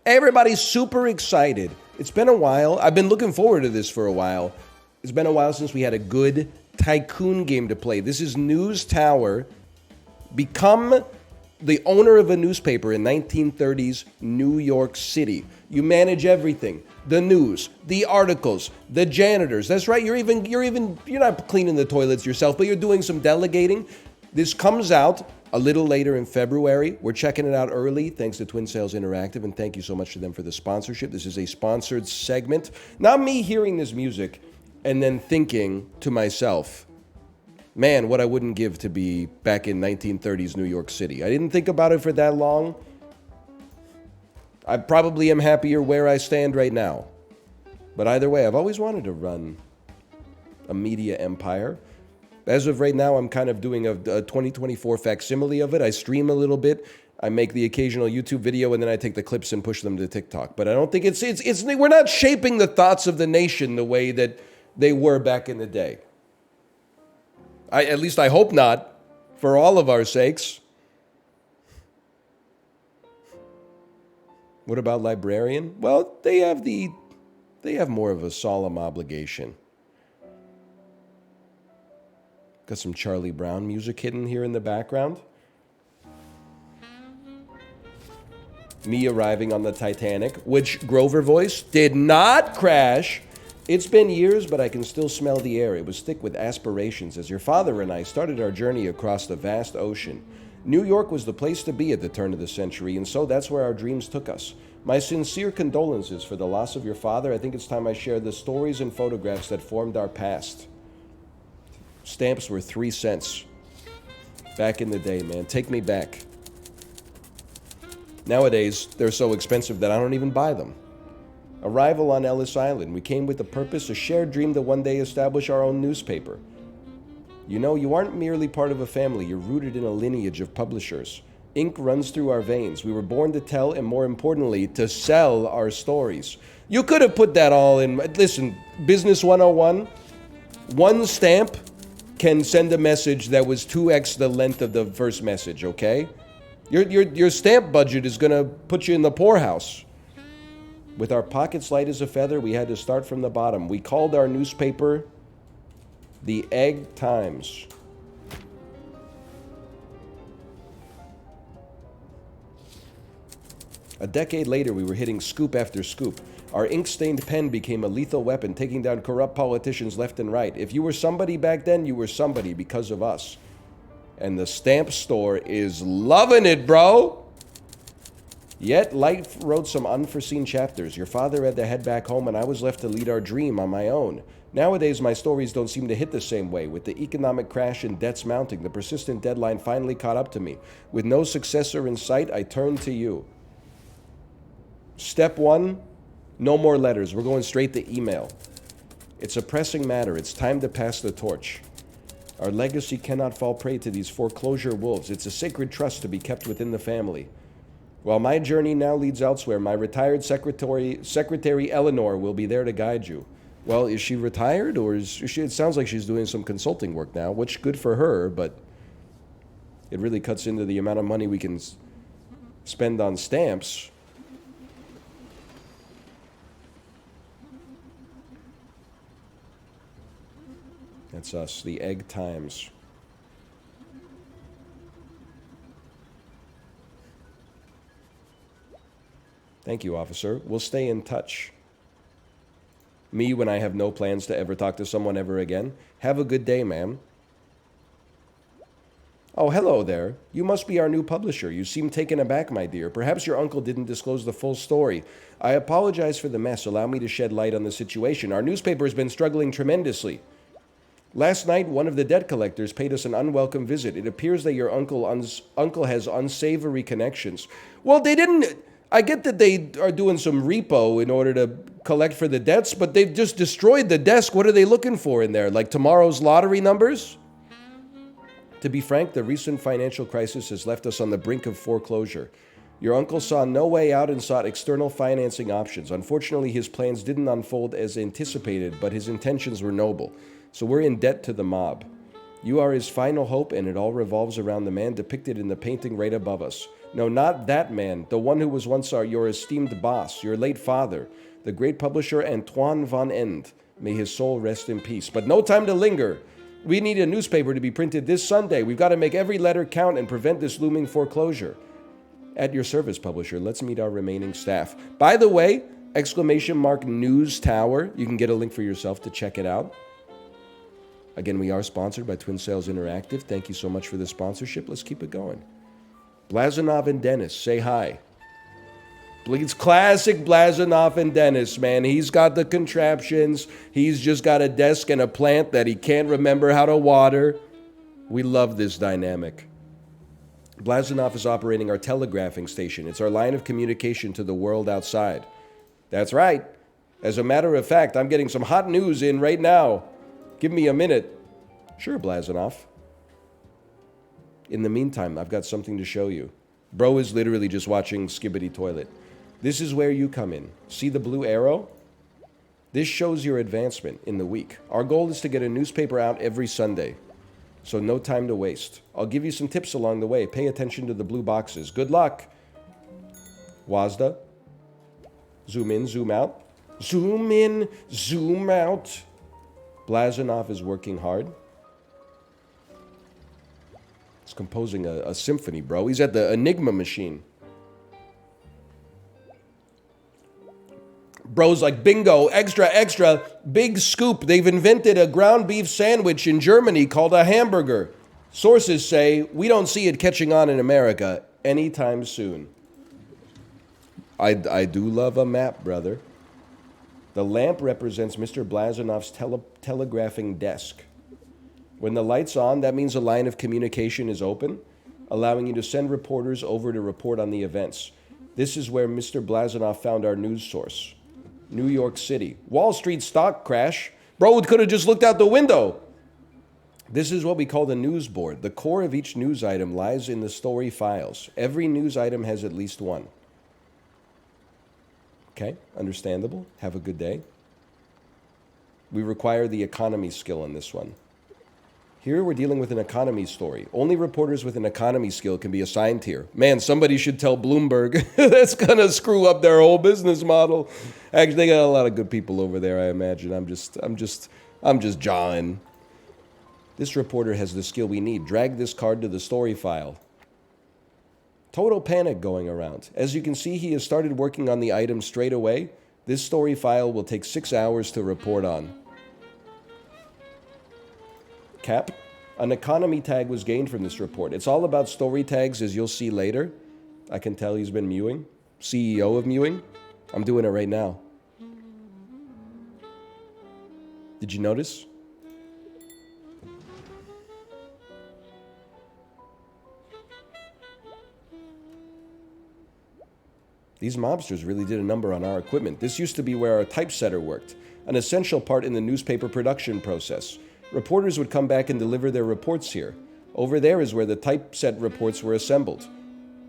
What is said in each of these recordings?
Everybody's super excited. It's been a while. I've been looking forward to this for a while. It's been a while since we had a good tycoon game to play. This is News Tower. Become the owner of a newspaper in 1930s New York City. You manage everything. The news, the articles, the janitors. That's right. You're not cleaning the toilets yourself, but you're doing some delegating. This comes out a little later in February. We're checking it out early, thanks to Twin Sales Interactive, and thank you so much to them for the sponsorship. This is a sponsored segment. Not me hearing this music and then thinking to myself, man, what I wouldn't give to be back in 1930s New York City. I didn't think about it for that long. I probably am happier where I stand right now. But either way, I've always wanted to run a media empire. As of right now, I'm kind of doing a 2024 facsimile of it. I stream a little bit. I make the occasional YouTube video, and then I take the clips and push them to TikTok. But I don't think it's we're not shaping the thoughts of the nation the way that they were back in the day. At least I hope not, for all of our sakes. What about librarian? Well, they have more of a solemn obligation. Got some Charlie Brown music hidden here in the background. Me arriving on the Titanic, which Grover voice did not crash. It's been years, but I can still smell the air. It was thick with aspirations as your father and I started our journey across the vast ocean. New York was the place to be at the turn of the century, and so that's where our dreams took us. My sincere condolences for the loss of your father. I think it's time I shared the stories and photographs that formed our past. Stamps were 3 cents. Back in the day, man. Take me back. Nowadays, they're so expensive that I don't even buy them. Arrival on Ellis Island. We came with the purpose, a shared dream to one day establish our own newspaper. You know, you aren't merely part of a family. You're rooted in a lineage of publishers. Ink runs through our veins. We were born to tell, and more importantly, to sell our stories. You could have put that all in. Listen, Business 101, one stamp can send a message that was 2x the length of the first message, okay? Your stamp budget is going to put you in the poorhouse. With our pockets light as a feather, we had to start from the bottom. We called our newspaper the Egg Times. A decade later, we were hitting scoop after scoop. Our ink-stained pen became a lethal weapon, taking down corrupt politicians left and right. If you were somebody back then, you were somebody because of us. And the stamp store is loving it, bro! Yet, life wrote some unforeseen chapters. Your father had to head back home, and I was left to lead our dream on my own. Nowadays, my stories don't seem to hit the same way. With the economic crash and debts mounting, the persistent deadline finally caught up to me. With no successor in sight, I turned to you. Step 1, no more letters. We're going straight to email. It's a pressing matter. It's time to pass the torch. Our legacy cannot fall prey to these foreclosure wolves. It's a sacred trust to be kept within the family. While my journey now leads elsewhere, my retired Secretary Eleanor will be there to guide you. Well, is she retired, or is she? It sounds like she's doing some consulting work now, which good for her, but it really cuts into the amount of money we can spend on stamps. That's us, the Egg Times. Thank you, officer. We'll stay in touch. Me, when I have no plans to ever talk to someone ever again. Have a good day, ma'am. Oh, hello there. You must be our new publisher. You seem taken aback, my dear. Perhaps your uncle didn't disclose the full story. I apologize for the mess. Allow me to shed light on the situation. Our newspaper has been struggling tremendously. Last night, one of the debt collectors paid us an unwelcome visit. It appears that your uncle has unsavory connections. Well, they didn't... I get that they are doing some repo in order to collect for the debts, but they've just destroyed the desk. What are they looking for in there? Like tomorrow's lottery numbers? To be frank, the recent financial crisis has left us on the brink of foreclosure. Your uncle saw no way out and sought external financing options. Unfortunately, his plans didn't unfold as anticipated, but his intentions were noble. So we're in debt to the mob. You are his final hope, and it all revolves around the man depicted in the painting right above us. No, not that man. The one who was once your esteemed boss, your late father, the great publisher Antoine von End. May his soul rest in peace. But no time to linger. We need a newspaper to be printed this Sunday. We've got to make every letter count and prevent this looming foreclosure. At your service, publisher. Let's meet our remaining staff. By the way, ! News Tower. You can get a link for yourself to check it out. Again, we are sponsored by Twin Sales Interactive. Thank you so much for the sponsorship. Let's keep it going. Blazanov and Dennis, say hi. It's classic Blazanov and Dennis, man. He's got the contraptions. He's just got a desk and a plant that he can't remember how to water. We love this dynamic. Blazanov is operating our telegraphing station. It's our line of communication to the world outside. That's right. As a matter of fact, I'm getting some hot news in right now. Give me a minute. Sure, Blazanov. In the meantime, I've got something to show you. Bro is literally just watching Skibbity Toilet. This is where you come in. See the blue arrow? This shows your advancement in the week. Our goal is to get a newspaper out every Sunday. So no time to waste. I'll give you some tips along the way. Pay attention to the blue boxes. Good luck. Wazda. Zoom in, zoom out. Zoom in, zoom out. Blazanov is working hard. He's composing a symphony, bro. He's at the Enigma machine. Bro's like, bingo, extra, extra, big scoop. They've invented a ground beef sandwich in Germany called a hamburger. Sources say we don't see it catching on in America anytime soon. I do love a map, brother. The lamp represents Mr. Blazanov's telegraphing desk. When the light's on, that means a line of communication is open, allowing you to send reporters over to report on the events. This is where Mr. Blazanov found our news source. New York City. Wall Street stock crash. Bro could have just looked out the window. This is what we call the news board. The core of each news item lies in the story files. Every news item has at least one. Okay, understandable. Have a good day. We require the economy skill on this one. Here we're dealing with an economy story. Only reporters with an economy skill can be assigned here. Man, somebody should tell Bloomberg. That's gonna screw up their whole business model. Actually, they got a lot of good people over there, I imagine. I'm just jawing. This reporter has the skill we need. Drag this card to the story file. Total panic going around. As you can see, he has started working on the item straight away. This story file will take 6 hours to report on. Cap. An economy tag was gained from this report. It's all about story tags, as you'll see later. I can tell he's been mewing. CEO of mewing. I'm doing it right now. Did you notice? These mobsters really did a number on our equipment. This used to be where our typesetter worked, an essential part in the newspaper production process. Reporters would come back and deliver their reports here. Over there is where the typeset reports were assembled.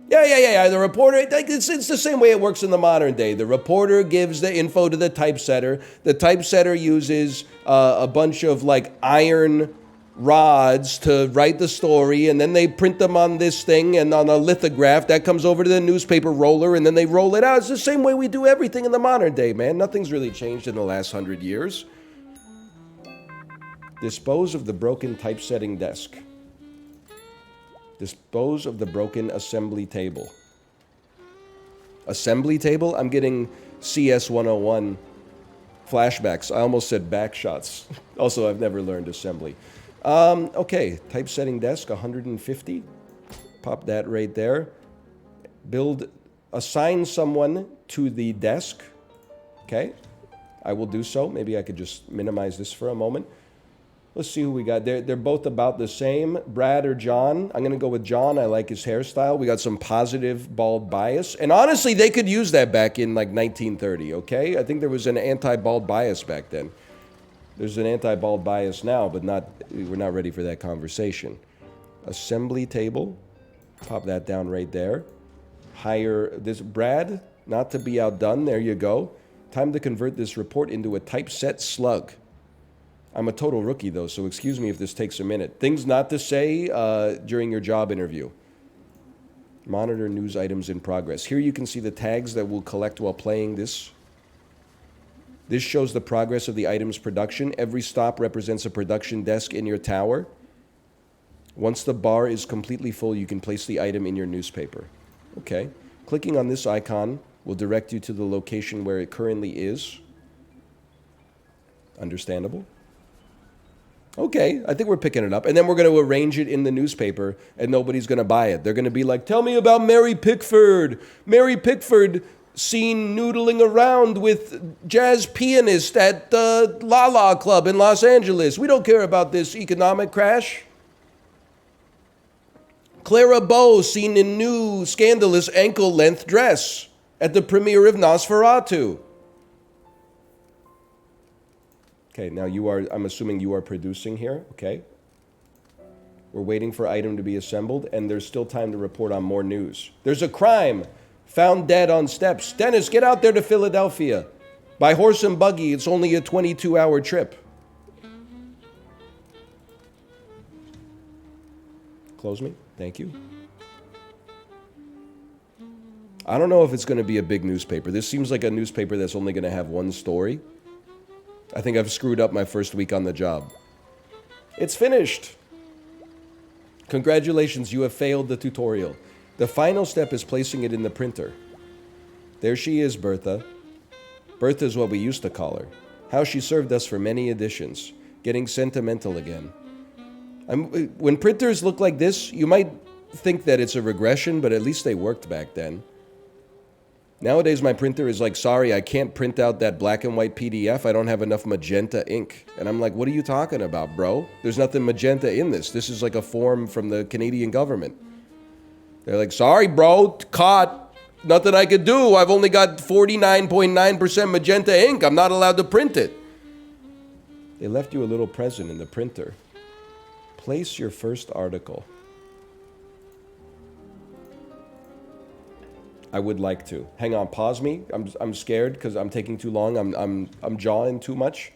Yeah. The reporter, it's the same way it works in the modern day. The reporter gives the info to the typesetter. The typesetter uses a bunch of like iron rods to write the story, and then they print them on this thing and on a lithograph that comes over to the newspaper roller, and then they roll it out. It's the same way we do everything in the modern day, man. Nothing's really changed in the last 100 years. Dispose of the broken typesetting desk. Dispose of the broken assembly table. Assembly table? I'm getting CS 101 flashbacks. I almost said back shots. Also, I've never learned assembly. Okay, typesetting desk, 150. Pop that right there. Assign someone to the desk. Okay, I will do so. Maybe I could just minimize this for a moment. Let's see who we got. They're both about the same. Brad or John? I'm going to go with John. I like his hairstyle. We got some positive bald bias. And honestly, they could use that back in like 1930, okay? I think there was an anti-bald bias back then. There's an anti-bald bias now, but we're not ready for that conversation. Assembly table. Pop that down right there. Hire this Brad, not to be outdone. There you go. Time to convert this report into a typeset slug. I'm a total rookie, though, so excuse me if this takes a minute. Things not to say during your job interview. Monitor news items in progress. Here you can see the tags that we'll collect while playing this. This shows the progress of the item's production. Every stop represents a production desk in your tower. Once the bar is completely full, you can place the item in your newspaper. Okay. Clicking on this icon will direct you to the location where it currently is. Understandable? Okay, I think we're picking it up. And then we're going to arrange it in the newspaper, and nobody's going to buy it. They're going to be like, tell me about Mary Pickford. Mary Pickford seen noodling around with jazz pianist at the La La Club in Los Angeles. We don't care about this economic crash. Clara Bow seen in new scandalous ankle-length dress at the premiere of Nosferatu. Okay, now I'm assuming you are producing here, okay? We're waiting for item to be assembled, and there's still time to report on more news. There's a crime. Found dead on steps. Dennis, get out there to Philadelphia. By horse and buggy, it's only a 22-hour trip. Close me. Thank you. I don't know if it's going to be a big newspaper. This seems like a newspaper that's only going to have one story. I think I've screwed up my first week on the job. It's finished. Congratulations, you have failed the tutorial. The final step is placing it in the printer. There she is, Bertha. Bertha is what we used to call her. How she served us for many editions. Getting sentimental again. When printers look like this, you might think that it's a regression, but at least they worked back then. Nowadays, my printer is like, sorry, I can't print out that black and white PDF. I don't have enough magenta ink. And I'm like, what are you talking about, bro? There's nothing magenta in this. This is like a form from the Canadian government. They're like, sorry, bro, caught. Nothing I could do. I've only got 49.9% magenta ink. I'm not allowed to print it. They left you a little present in the printer. Place your first article. I would like to. Hang on, pause me. I'm scared because I'm taking too long. I'm jawing too much.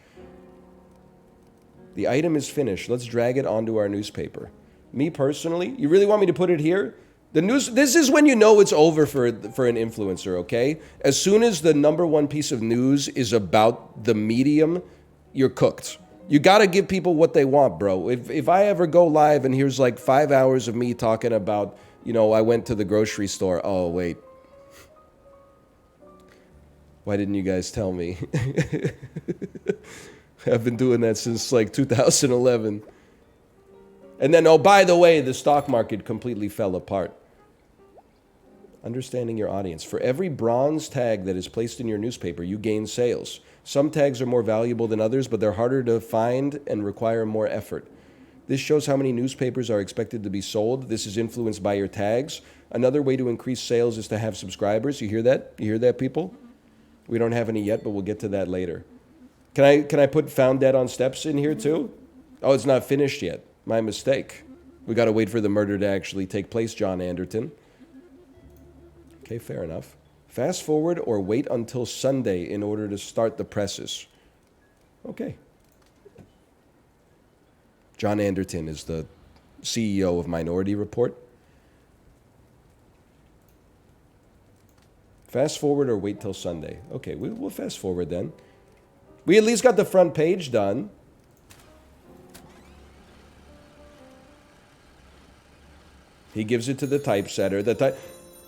The item is finished. Let's drag it onto our newspaper. Me personally, you really want me to put it here? This is when you know it's over for an influencer, okay? As soon as the #1 piece of news is about the medium, you're cooked. You got to give people what they want, bro. If I ever go live and here's like 5 hours of me talking about, I went to the grocery store. Oh, wait. Why didn't you guys tell me? I've been doing that since like 2011. And then, oh, by the way, the stock market completely fell apart. Understanding your audience. For every bronze tag that is placed in your newspaper, you gain sales. Some tags are more valuable than others, but they're harder to find and require more effort. This shows how many newspapers are expected to be sold. This is influenced by your tags. Another way to increase sales is to have subscribers. You hear that? You hear that, people? We don't have any yet, but we'll get to that later. Can I put found dead on steps in here too? Oh, it's not finished yet. My mistake. We got to wait for the murder to actually take place, John Anderton. Okay, fair enough. Fast forward or wait until Sunday in order to start the presses. Okay. John Anderton is the CEO of Minority Report. Fast forward or wait till Sunday. Okay, we'll fast forward then. We at least got the front page done. He gives it to the typesetter.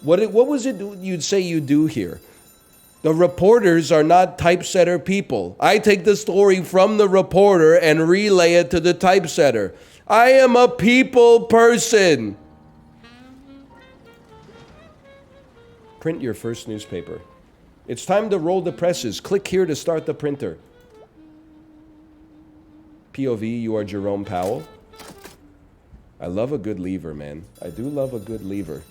What was it you'd say you do here? The reporters are not typesetter people. I take the story from the reporter and relay it to the typesetter. I am a people person. Print your first newspaper. It's time to roll the presses. Click here to start the printer. POV, you are Jerome Powell. I love a good lever, man. I do love a good lever.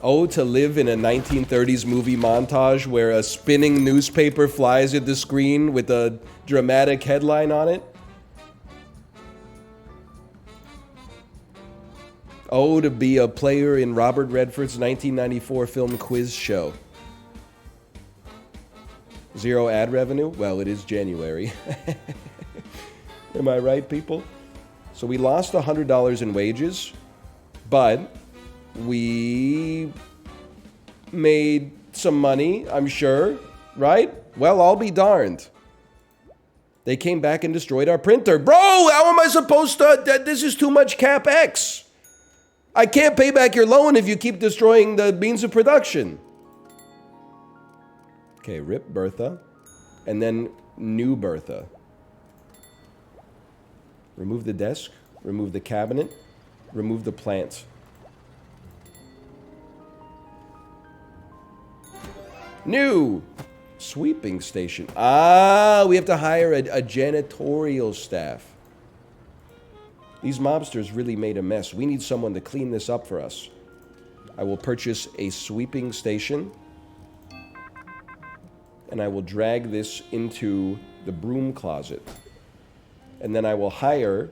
Oh, to live in a 1930s movie montage where a spinning newspaper flies at the screen with a dramatic headline on it. Oh, to be a player in Robert Redford's 1994 film quiz show. Zero ad revenue? Well, it is January. Am I right, people? So we lost $100 in wages, but we made some money, I'm sure, right? Well, I'll be darned. They came back and destroyed our printer. Bro, how am I supposed to... This is too much CapEx. I can't pay back your loan if you keep destroying the means of production. Okay, rip Bertha. And then new Bertha. Remove the desk. Remove the cabinet. Remove the plant. New sweeping station. Ah, we have to hire a janitorial staff. These mobsters really made a mess. We need someone to clean this up for us. I will purchase a sweeping station. And I will drag this into the broom closet. And then I will hire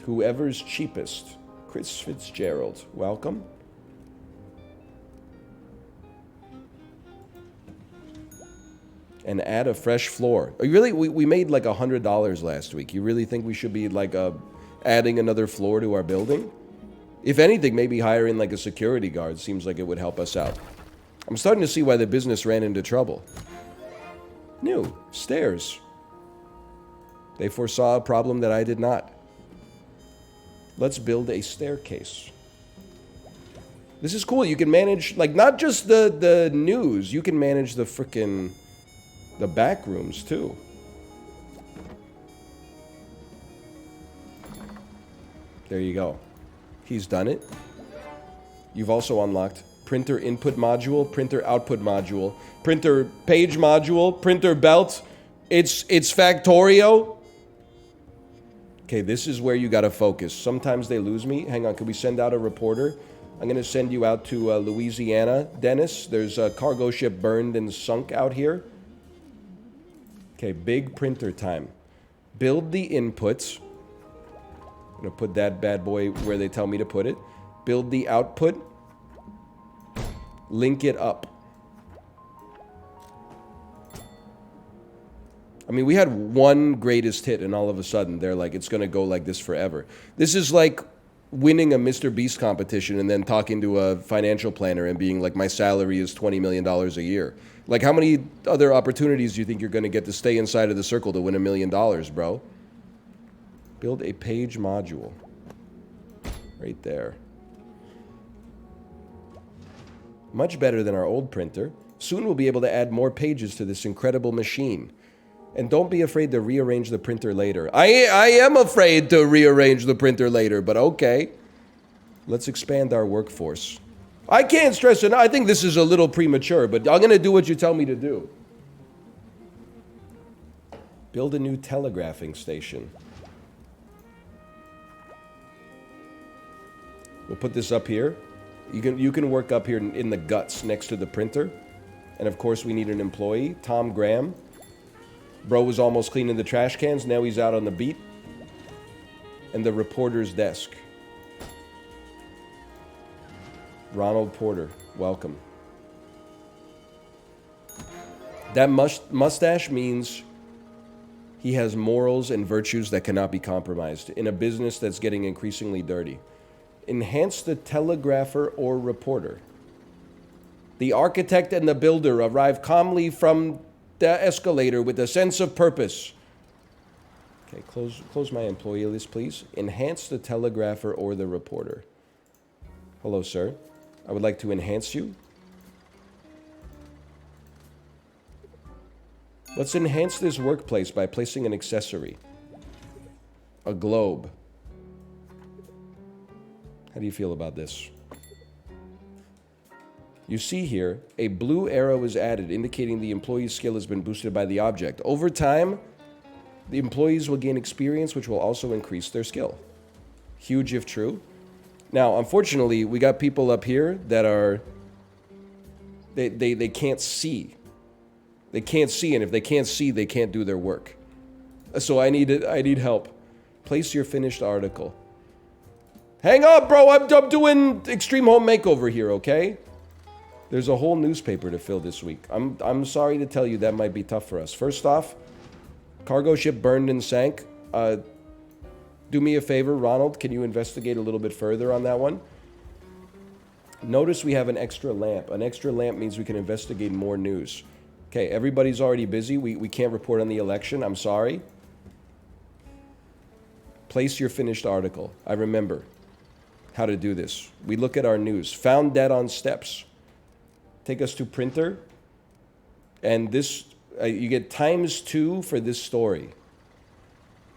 whoever's cheapest. Chris Fitzgerald, welcome. And add a fresh floor. We made like $100 last week. You really think we should be like adding another floor to our building? If anything, maybe hiring like a security guard seems like it would help us out. I'm starting to see why the business ran into trouble. New stairs. They foresaw a problem that I did not. Let's build a staircase. This is cool. You can manage, like, not just the news. You can manage the frickin' the back rooms, too. There you go. He's done it. You've also unlocked printer input module, printer output module, printer page module, printer belt. It's Factorio. Okay, this is where you gotta focus. Sometimes they lose me. Hang on, can we send out a reporter? I'm gonna send you out to Louisiana, Dennis. There's a cargo ship burned and sunk out here. Okay, big printer time. Build the inputs. I'm gonna put that bad boy where they tell me to put it. Build the output. Link it up. I mean, we had one greatest hit and all of a sudden they're like, it's gonna go like this forever. This is like winning a Mr. Beast competition and then talking to a financial planner and being like, my salary is $20 million a year. Like, how many other opportunities do you think you're going to get to stay inside of the circle to win $1 million, bro? Build a page module. Right there. Much better than our old printer. Soon we'll be able to add more pages to this incredible machine. And don't be afraid to rearrange the printer later. I am afraid to rearrange the printer later, but okay. Let's expand our workforce. I can't stress it. I think this is a little premature, but I'm going to do what you tell me to do. Build a new telegraphing station. We'll put this up here. You can work up here in the guts next to the printer. And of course we need an employee, Tom Graham. Bro was almost cleaning the trash cans. Now he's out on the beat. And the reporter's desk. Ronald Porter, welcome. That mustache means he has morals and virtues that cannot be compromised in a business that's getting increasingly dirty. Enhance the telegrapher or reporter. The architect and the builder arrive calmly from the escalator with a sense of purpose. Okay, close my employee list, please. Enhance the telegrapher or the reporter. Hello, sir. I would like to enhance you. Let's enhance this workplace by placing an accessory. A globe. How do you feel about this? You see here, a blue arrow is added, indicating the employee's skill has been boosted by the object. Over time, the employees will gain experience, which will also increase their skill. Huge if true. Now, unfortunately, we got people up here that are... They can't see. They can't see, and if they can't see, they can't do their work. So I need help. Place your finished article. Hang up, bro! I'm doing Extreme Home Makeover here, okay? There's a whole newspaper to fill this week. I'm sorry to tell you that might be tough for us. First off, cargo ship burned and sank. Do me a favor, Ronald. Can you investigate a little bit further on that one? Notice we have an extra lamp. An extra lamp means we can investigate more news. Okay, everybody's already busy. We can't report on the election. I'm sorry. Place your finished article. I remember how to do this. We look at our news. Found dead on steps. Take us to printer. And this, you get ×2 for this story.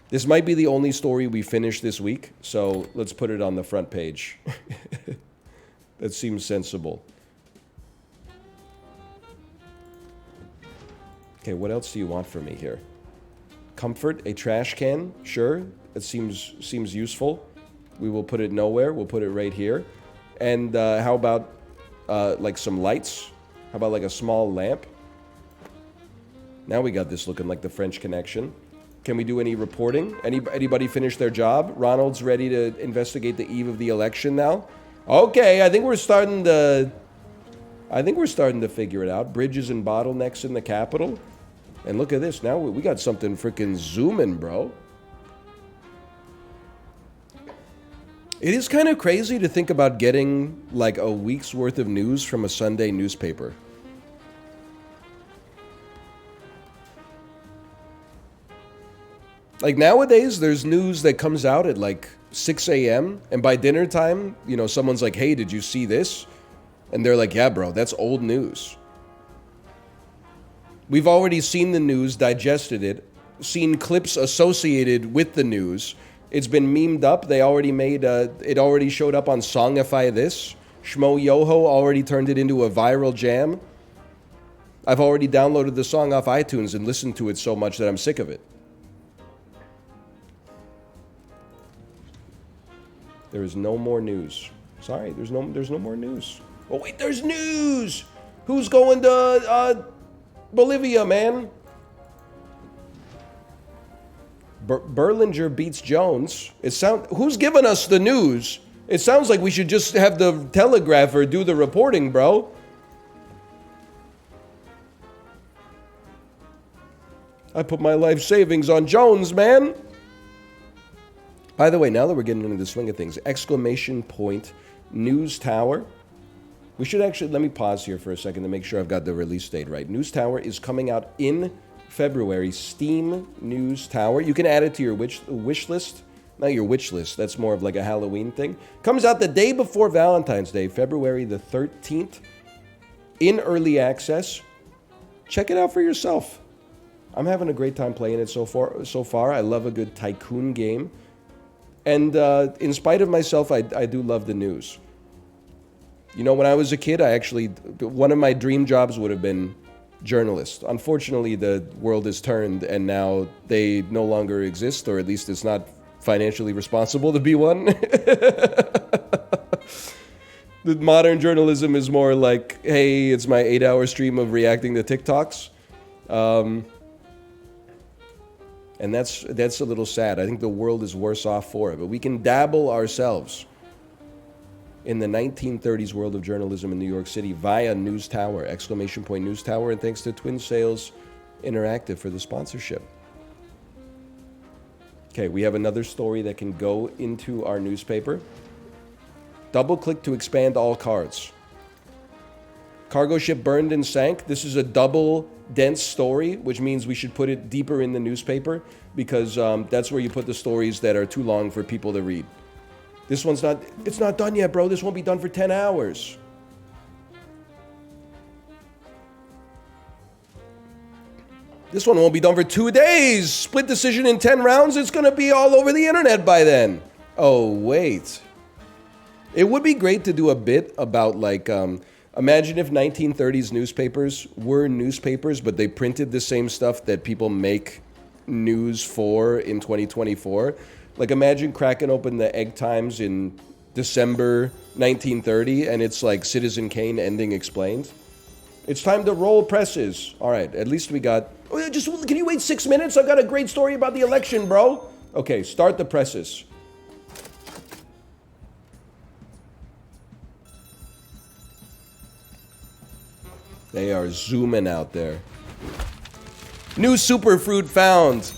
This might be the only story we finish this week, so let's put it on the front page. That seems sensible. Okay, what else do you want from me here? Comfort, a trash can, sure. It seems useful. We will put it nowhere. We'll put it right here. And how about like some lights? How about like a small lamp? Now we got this looking like the French Connection. Can we do any reporting? Anybody finish their job? Ronald's ready to investigate the eve of the election now. Okay, I think we're starting to figure it out. Bridges and bottlenecks in the capital. And look at this. Now we got something freaking zooming, bro. It is kind of crazy to think about getting like a week's worth of news from a Sunday newspaper. Like nowadays, there's news that comes out at like 6 a.m. and by dinner time, you know, someone's like, hey, did you see this? And they're like, yeah, bro, that's old news. We've already seen the news, digested it, seen clips associated with the news. It's been memed up. They already made, it already showed up on Songify This. Shmo Yoho already turned it into a viral jam. I've already downloaded the song off iTunes and listened to it so much that I'm sick of it. There is no more news. Sorry, there's no more news. Oh wait, there's news! Who's going to Bolivia, man? Berlinger beats Jones. Who's giving us the news? It sounds like we should just have the telegrapher do the reporting, bro. I put my life savings on Jones, man. By the way, now that we're getting into the swing of things, exclamation point, News Tower. We should actually, let me pause here for a second to make sure I've got the release date right. News Tower is coming out in February. Steam News Tower. You can add it to your wish list. Not your wish list. That's more of like a Halloween thing. Comes out the day before Valentine's Day, February the 13th. In early access. Check it out for yourself. I'm having a great time playing it so far. I love a good tycoon game. And in spite of myself, I do love the news. You know, when I was a kid, one of my dream jobs would have been journalist. Unfortunately, the world has turned and now they no longer exist, or at least it's not financially responsible to be one. The modern journalism is more like, hey, it's my 8-hour stream of reacting to TikToks. And that's a little sad. I think the world is worse off for it. But we can dabble ourselves in the 1930s world of journalism in New York City via News Tower, exclamation point News Tower, and thanks to Twin Sales Interactive for the sponsorship. Okay, we have another story that can go into our newspaper. Double-click to expand all cards. Cargo ship burned and sank. This is a double dense story, which means we should put it deeper in the newspaper because that's where you put the stories that are too long for people to read. This one's it's not done yet, bro. This won't be done for 10 hours. This one won't be done for 2 days. Split decision in 10 rounds. It's going to be all over the internet by then. Oh, wait. It would be great to do a bit about like, imagine if 1930s newspapers were newspapers, but they printed the same stuff that people make news for in 2024. Like imagine cracking open the Egg Times in December 1930 and it's like Citizen Kane ending explained. It's time to roll presses. All right, at least we got... Oh, can you wait 6 minutes? I've got a great story about the election, bro. Okay, start the presses. They are zooming out there. New superfruit found.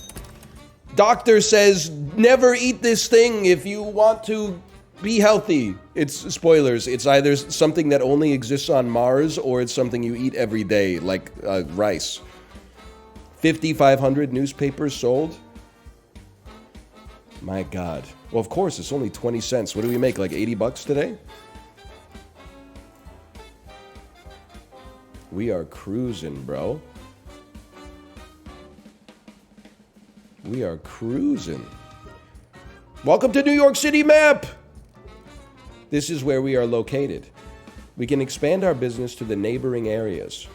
Doctor says never eat this thing if you want to be healthy. It's spoilers. It's either something that only exists on Mars or it's something you eat every day, like rice. 5,500 newspapers sold. My God. Well, of course, it's only 20 cents. What do we make, like 80 bucks today? We are cruising, bro. We are cruising. Welcome to New York City map. This is where we are located. We can expand our business to the neighboring areas.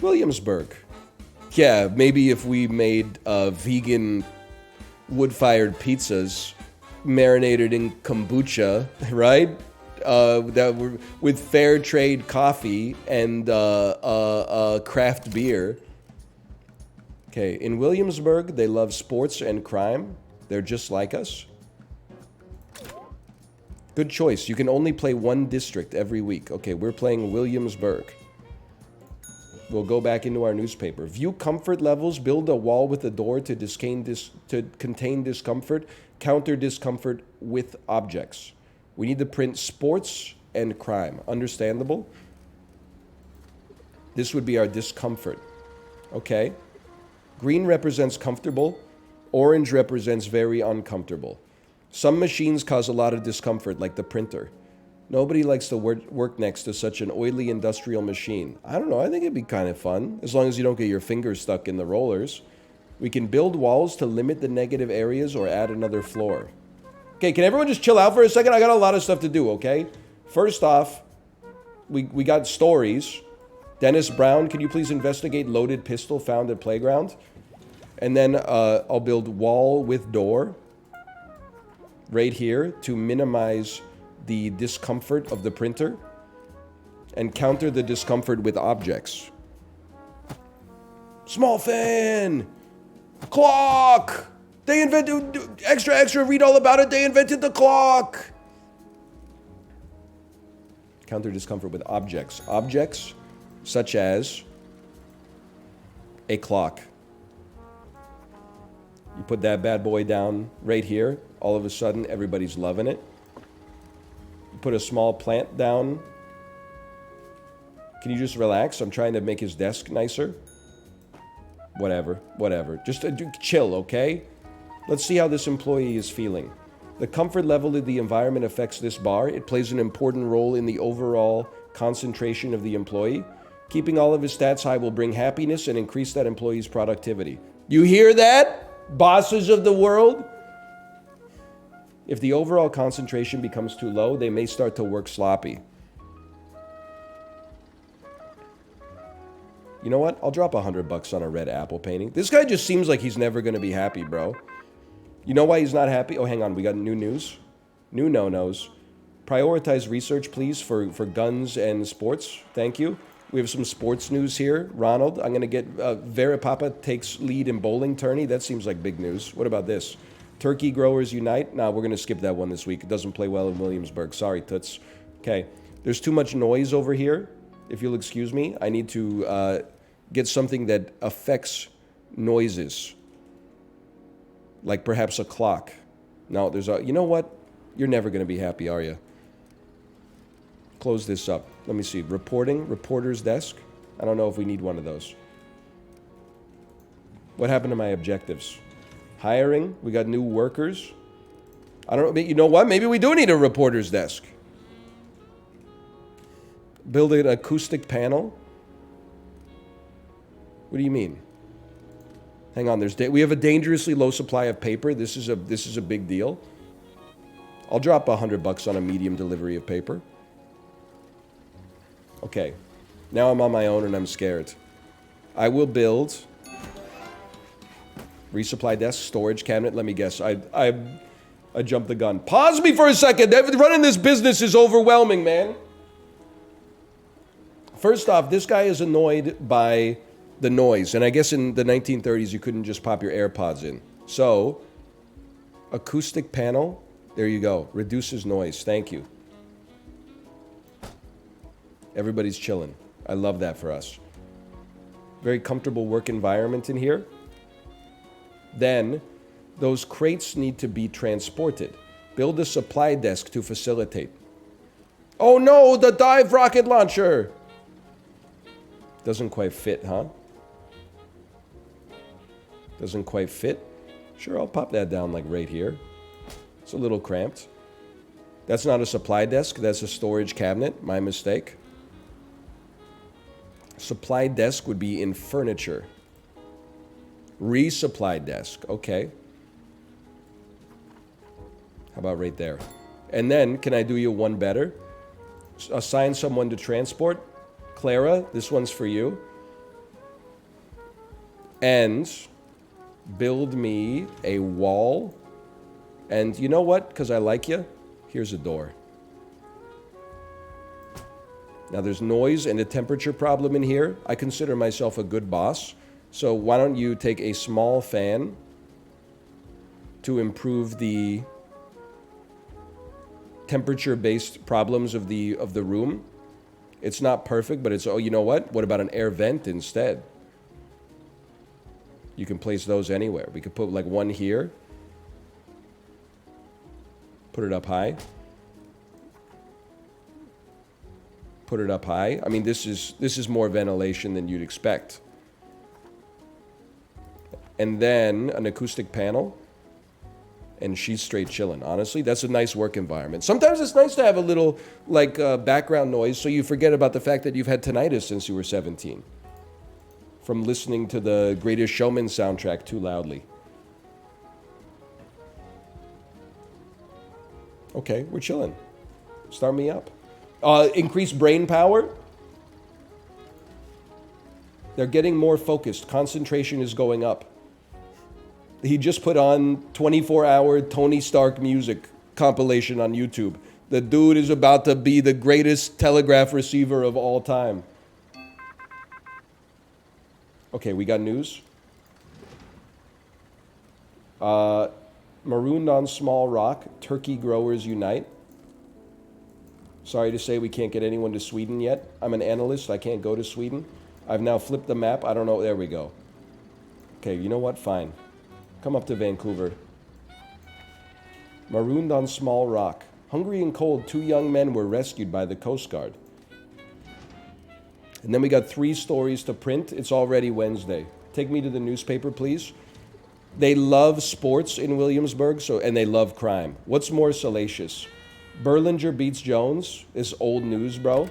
Williamsburg. Yeah, maybe if we made vegan wood-fired pizzas marinated in kombucha, right? That were with fair trade coffee and craft beer. Okay, in Williamsburg, they love sports and crime. They're just like us. Good choice. You can only play one district every week. Okay, we're playing Williamsburg. We'll go back into our newspaper. View comfort levels. Build a wall with a door to contain discomfort. Counter discomfort with objects. We need to print sports and crime. Understandable? This would be our discomfort. Okay. Green represents comfortable. Orange represents very uncomfortable. Some machines cause a lot of discomfort, like the printer. Nobody likes to work next to such an oily industrial machine. I don't know, I think it'd be kind of fun, as long as you don't get your fingers stuck in the rollers. We can build walls to limit the negative areas or add another floor. Okay, can everyone just chill out for a second? I got a lot of stuff to do, okay? First off, we got stories. Dennis Brown, can you please investigate loaded pistol found at playground? And then I'll build wall with door right here to minimize the discomfort of the printer and counter the discomfort with objects. Small fan! Clock! They invented, extra, read all about it. They invented the clock! Counter discomfort with objects. Objects such as a clock. You put that bad boy down right here. All of a sudden, everybody's loving it. Put a small plant down. Can you just relax? I'm trying to make his desk nicer. Whatever. Just chill, okay? Let's see how this employee is feeling. The comfort level of the environment affects this bar. It plays an important role in the overall concentration of the employee. Keeping all of his stats high will bring happiness and increase that employee's productivity. You hear that? Bosses of the world? If the overall concentration becomes too low, they may start to work sloppy. You know what? I'll drop $100 on a red apple painting. This guy just seems like he's never going to be happy, bro. You know why he's not happy? Oh, hang on. We got new news. New no-nos. Prioritize research, please, for guns and sports. Thank you. We have some sports news here. Ronald, I'm going to get Verapapa takes lead in bowling tourney. That seems like big news. What about this? Turkey growers unite. Nah, we're going to skip that one this week. It doesn't play well in Williamsburg. Sorry, Toots. Okay. There's too much noise over here. If you'll excuse me, I need to get something that affects noises. Like perhaps a clock. No, there's a... You know what? You're never going to be happy, are you? Close this up. Let me see. Reporting. Reporter's desk. I don't know if we need one of those. What happened to my objectives? Hiring. We got new workers. I don't know. You know what? Maybe we do need a reporter's desk. Build an acoustic panel. What do you mean? Hang on. We have a dangerously low supply of paper. This is a big deal. I'll drop $100 on a medium delivery of paper. Okay. Now I'm on my own and I'm scared. I will build resupply desk, storage cabinet. Let me guess. I jumped the gun. Pause me for a second. Running this business is overwhelming, man. First off, this guy is annoyed by the noise. And I guess in the 1930s, you couldn't just pop your AirPods in. So, acoustic panel. There you go. Reduces noise. Thank you. Everybody's chilling. I love that for us. Very comfortable work environment in here. Then, those crates need to be transported. Build a supply desk to facilitate. Oh no, the dive rocket launcher! Doesn't quite fit, huh? Doesn't quite fit? Sure, I'll pop that down like right here. It's a little cramped. That's not a supply desk, that's a storage cabinet. My mistake. Supply desk would be in furniture. Resupply desk, okay. How about right there? And then, can I do you one better? Assign someone to transport. Clara, this one's for you. And build me a wall. And you know what? Because I like you, here's a door. Now there's noise and a temperature problem in here. I consider myself a good boss. So why don't you take a small fan to improve the temperature-based problems of the room. It's not perfect, but it's, oh, you know what? What about an air vent instead? You can place those anywhere. We could put like one here. Put it up high. Put it up high. I mean, this is more ventilation than you'd expect. And then an acoustic panel. And she's straight chilling. Honestly, that's a nice work environment. Sometimes it's nice to have a little like background noise so you forget about the fact that you've had tinnitus since you were 17. From listening to the Greatest Showman soundtrack too loudly. Okay, we're chilling. Start me up. Increase brain power. They're getting more focused. Concentration is going up. He just put on 24-hour Tony Stark music compilation on YouTube. The dude is about to be the greatest telegraph receiver of all time. Okay, we got news. Marooned on small rock, turkey growers unite. Sorry to say we can't get anyone to Sweden yet. I'm an analyst, I can't go to Sweden. I've now flipped the map, I don't know, there we go. Okay, you know what, fine. Come up to Vancouver. Marooned on small rock. Hungry and cold, 2 young men were rescued by the Coast Guard. And then we got 3 stories to print. It's already Wednesday. Take me to the newspaper, please. They love sports in Williamsburg, and they love crime. What's more salacious? Berlinger beats Jones is old news, bro.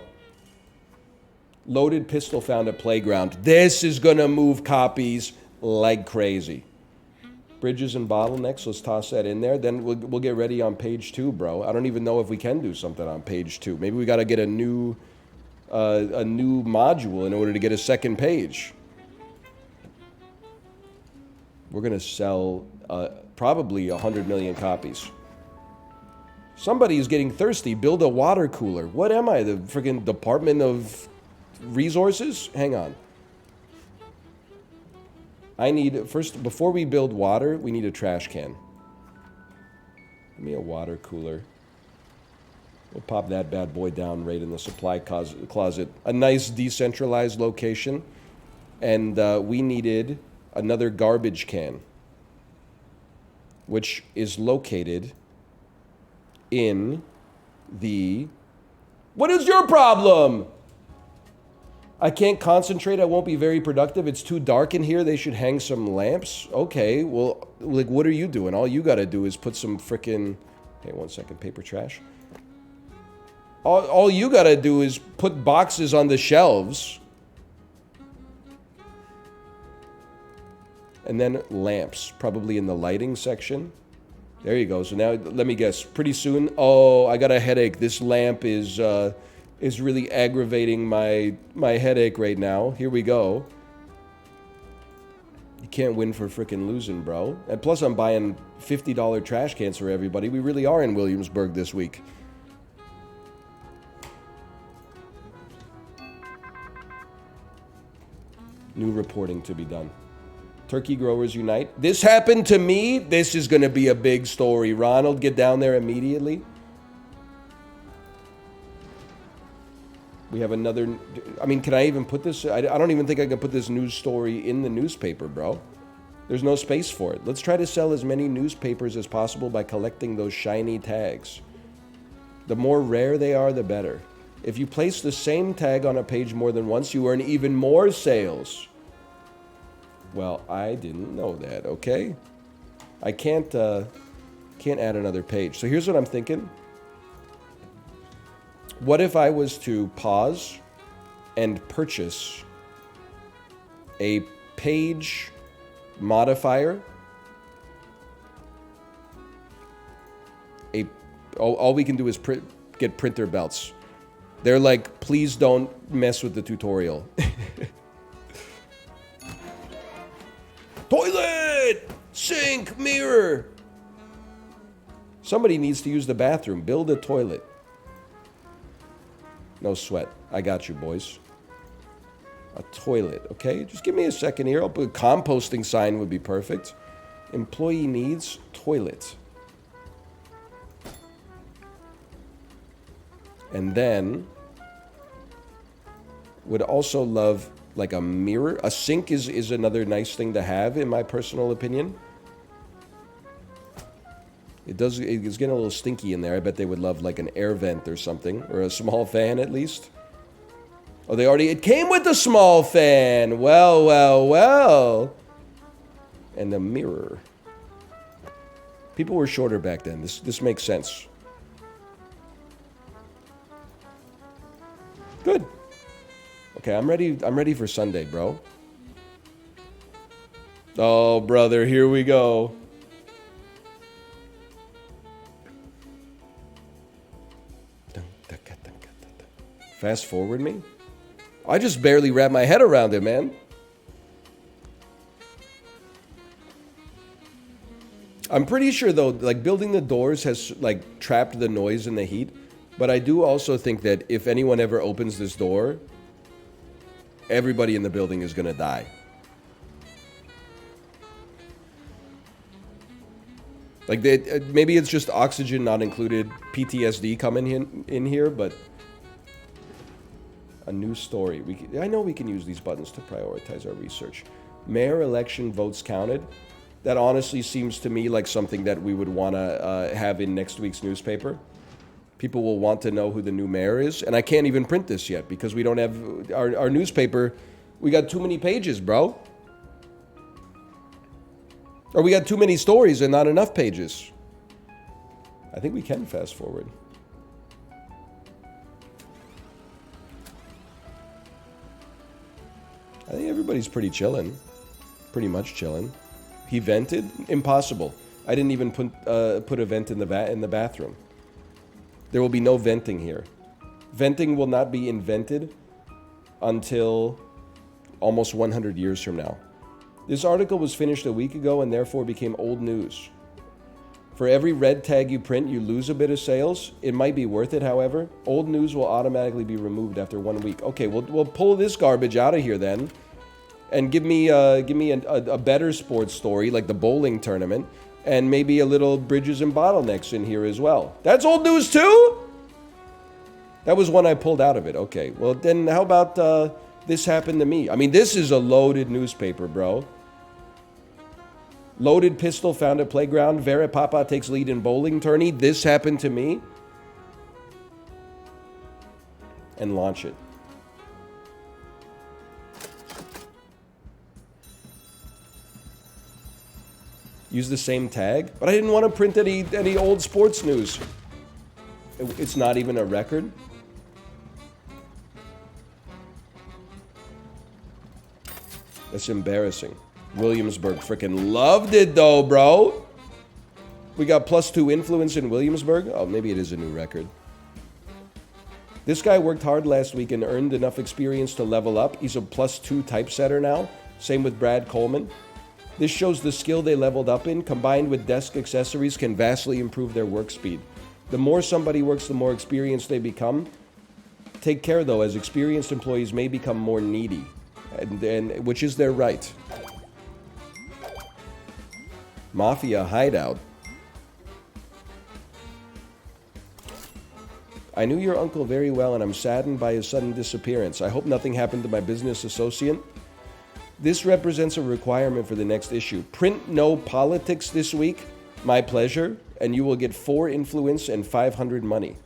Loaded pistol found at playground. This is gonna move copies like crazy. Bridges and bottlenecks, let's toss that in there. Then we'll get ready on page 2, bro. I don't even know if we can do something on page 2. Maybe we got to get a new module in order to get a second page. We're going to sell probably 100 million copies. Somebody is getting thirsty. Build a water cooler. What am I, the freaking Department of Resources? Hang on. I need, first, before we build water, we need a trash can. Give me a water cooler. We'll pop that bad boy down right in the supply closet. A nice decentralized location. And we needed another garbage can, which is located in the... What is your problem? I can't concentrate. I won't be very productive. It's too dark in here. They should hang some lamps. Okay, well, like, what are you doing? All you got to do is put some frickin'... Okay, 1 second. Paper trash. All you got to do is put boxes on the shelves. And then lamps, probably in the lighting section. There you go. So now, let me guess. Pretty soon... Oh, I got a headache. This lamp is really aggravating my headache right now. Here we go. You can't win for frickin' losing, bro. And plus, I'm buying $50 trash cans for everybody. We really are in Williamsburg this week. New reporting to be done. Turkey growers unite. This happened to me. This is going to be a big story. Ronald, get down there immediately. We have another... I mean, can I even put this... I don't even think I can put this news story in the newspaper, bro. There's no space for it. Let's try to sell as many newspapers as possible by collecting those shiny tags. The more rare they are, the better. If you place the same tag on a page more than once, you earn even more sales. Well, I didn't know that, okay? I can't add another page. So here's what I'm thinking. What if I was to pause and purchase a page modifier? All we can do is get printer belts. They're like, please don't mess with the tutorial. Toilet! Sink! Mirror! Somebody needs to use the bathroom. Build a toilet. No sweat. I got you, boys. A toilet, okay? Just give me a second here. I'll put a composting sign would be perfect. Employee needs toilet. And then would also love like a mirror. A sink is another nice thing to have, in my personal opinion. It's getting a little stinky in there. I bet they would love like an air vent or something, or a small fan at least. Oh, it came with a small fan. Well, well, well. And a mirror. People were shorter back then. This makes sense. Good. Okay, I'm ready for Sunday, bro. Oh, brother, here we go. Fast forward me? I just barely wrapped my head around it, man. I'm pretty sure, though, like, building the doors has, like, trapped the noise and the heat. But I do also think that if anyone ever opens this door, everybody in the building is going to die. Like, maybe it's just oxygen not included, PTSD coming in here, but a new story. I know we can use these buttons to prioritize our research. Mayor election votes counted. That honestly seems to me like something that we would want to have in next week's newspaper. People will want to know who the new mayor is. And I can't even print this yet because we don't have our newspaper. We got too many pages, bro. Or we got too many stories and not enough pages. I think we can fast forward. I think everybody's pretty chillin'. Pretty much chillin'. He vented? Impossible. I didn't even put a vent in the bathroom. There will be no venting here. Venting will not be invented until almost 100 years from now. This article was finished a week ago and therefore became old news. For every red tag you print, you lose a bit of sales. It might be worth it, however. Old news will automatically be removed after 1 week. Okay, we'll pull this garbage out of here then. And give me a better sports story, like the bowling tournament. And maybe a little bridges and bottlenecks in here as well. That's old news too? That was one I pulled out of it. Okay, well then how about this happened to me? I mean, this is a loaded newspaper, bro. Loaded pistol found at playground. Vera Papa takes lead in bowling tourney. This happened to me. And launch it. Use the same tag, but I didn't want to print any old sports news. It's not even a record. That's embarrassing. Williamsburg freaking loved it though, bro. We got +2 influence in Williamsburg. Oh, maybe it is a new record. This guy worked hard last week and earned enough experience to level up. He's a +2 typesetter now. Same with Brad Coleman. This shows the skill they leveled up in, combined with desk accessories, can vastly improve their work speed. The more somebody works, the more experienced they become. Take care, though, as experienced employees may become more needy, and which is their right. Mafia hideout. I knew your uncle very well, and I'm saddened by his sudden disappearance. I hope nothing happened to my business associate. This represents a requirement for the next issue. Print no politics this week. My pleasure. And you will get 4 influence and 500 money.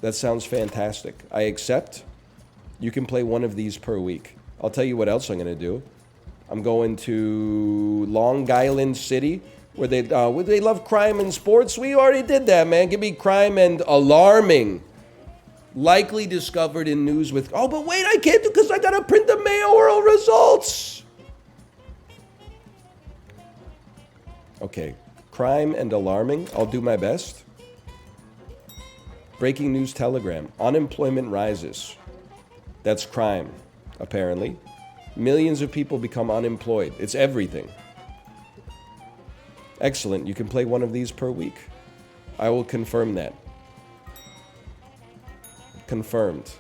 That sounds fantastic. I accept. You can play one of these per week. I'll tell you what else I'm going to do. I'm going to Long Island City, where they love crime and sports. We already did that, man. Give me crime and alarming. Likely discovered in news with... Oh, but wait, I can't do because I got to print the mayoral results. Okay. Crime and alarming. I'll do my best. Breaking news telegram. Unemployment rises. That's crime, apparently. Millions of people become unemployed. It's everything. Excellent. You can play one of these per week. I will confirm that. Confirmed.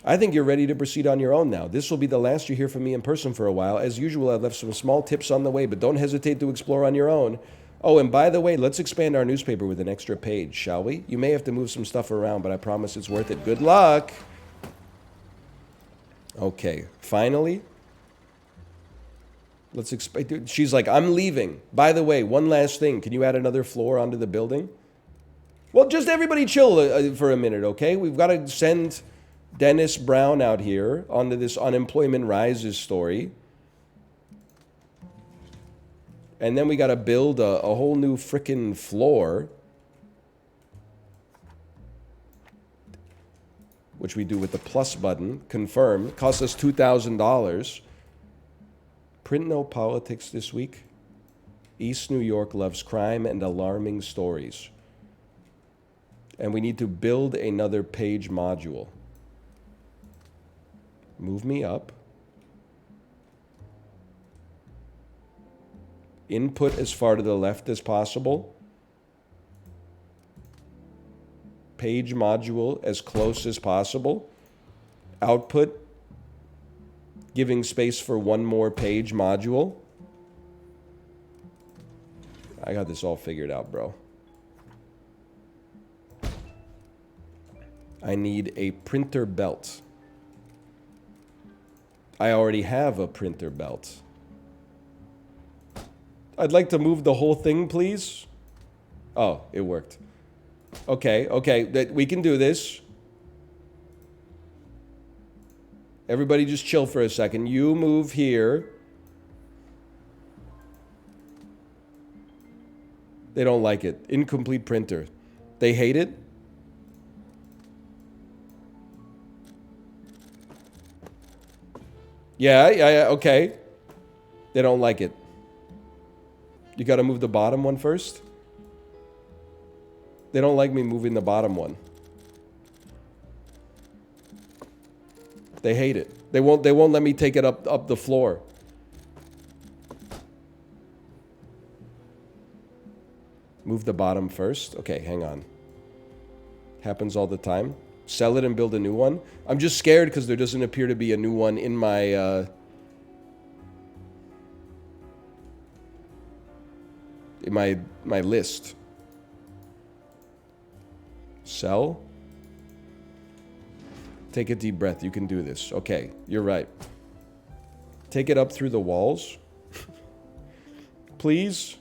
I think you're ready to proceed on your own now. This will be the last you hear from me in person for a while. As usual, I've left some small tips on the way, but don't hesitate to explore on your own. Oh, and by the way, let's expand our newspaper with an extra page, shall we? You may have to move some stuff around, but I promise it's worth it. Good luck! Okay, finally. Let's expect. She's like, I'm leaving. By the way, one last thing. Can you add another floor onto the building? Well, just everybody chill for a minute, okay? We've got to send Dennis Brown out here onto this unemployment rises story. And then we got to build a whole new frickin' floor. Which we do with the plus button. Confirm. Costs us $2,000. Print no politics this week. East New York loves crime and alarming stories. And we need to build another page module. Move me up. Input as far to the left as possible. Page module as close as possible. Output, giving space for one more page module. I got this all figured out, bro. I need a printer belt. I already have a printer belt. I'd like to move the whole thing, please. Oh, it worked. Okay, we can do this. Everybody just chill for a second. You move here. They don't like it. Incomplete printer. They hate it. Yeah, okay. They don't like it. You got to move the bottom one first. They don't like me moving the bottom one. They hate it. They won't let me take it up the floor. Move the bottom first. Okay, hang on. Happens all the time. Sell it and build a new one. I'm just scared because there doesn't appear to be a new one in my my list. Sell. Take a deep breath. You can do this. Okay, you're right. Take it up through the walls. Please.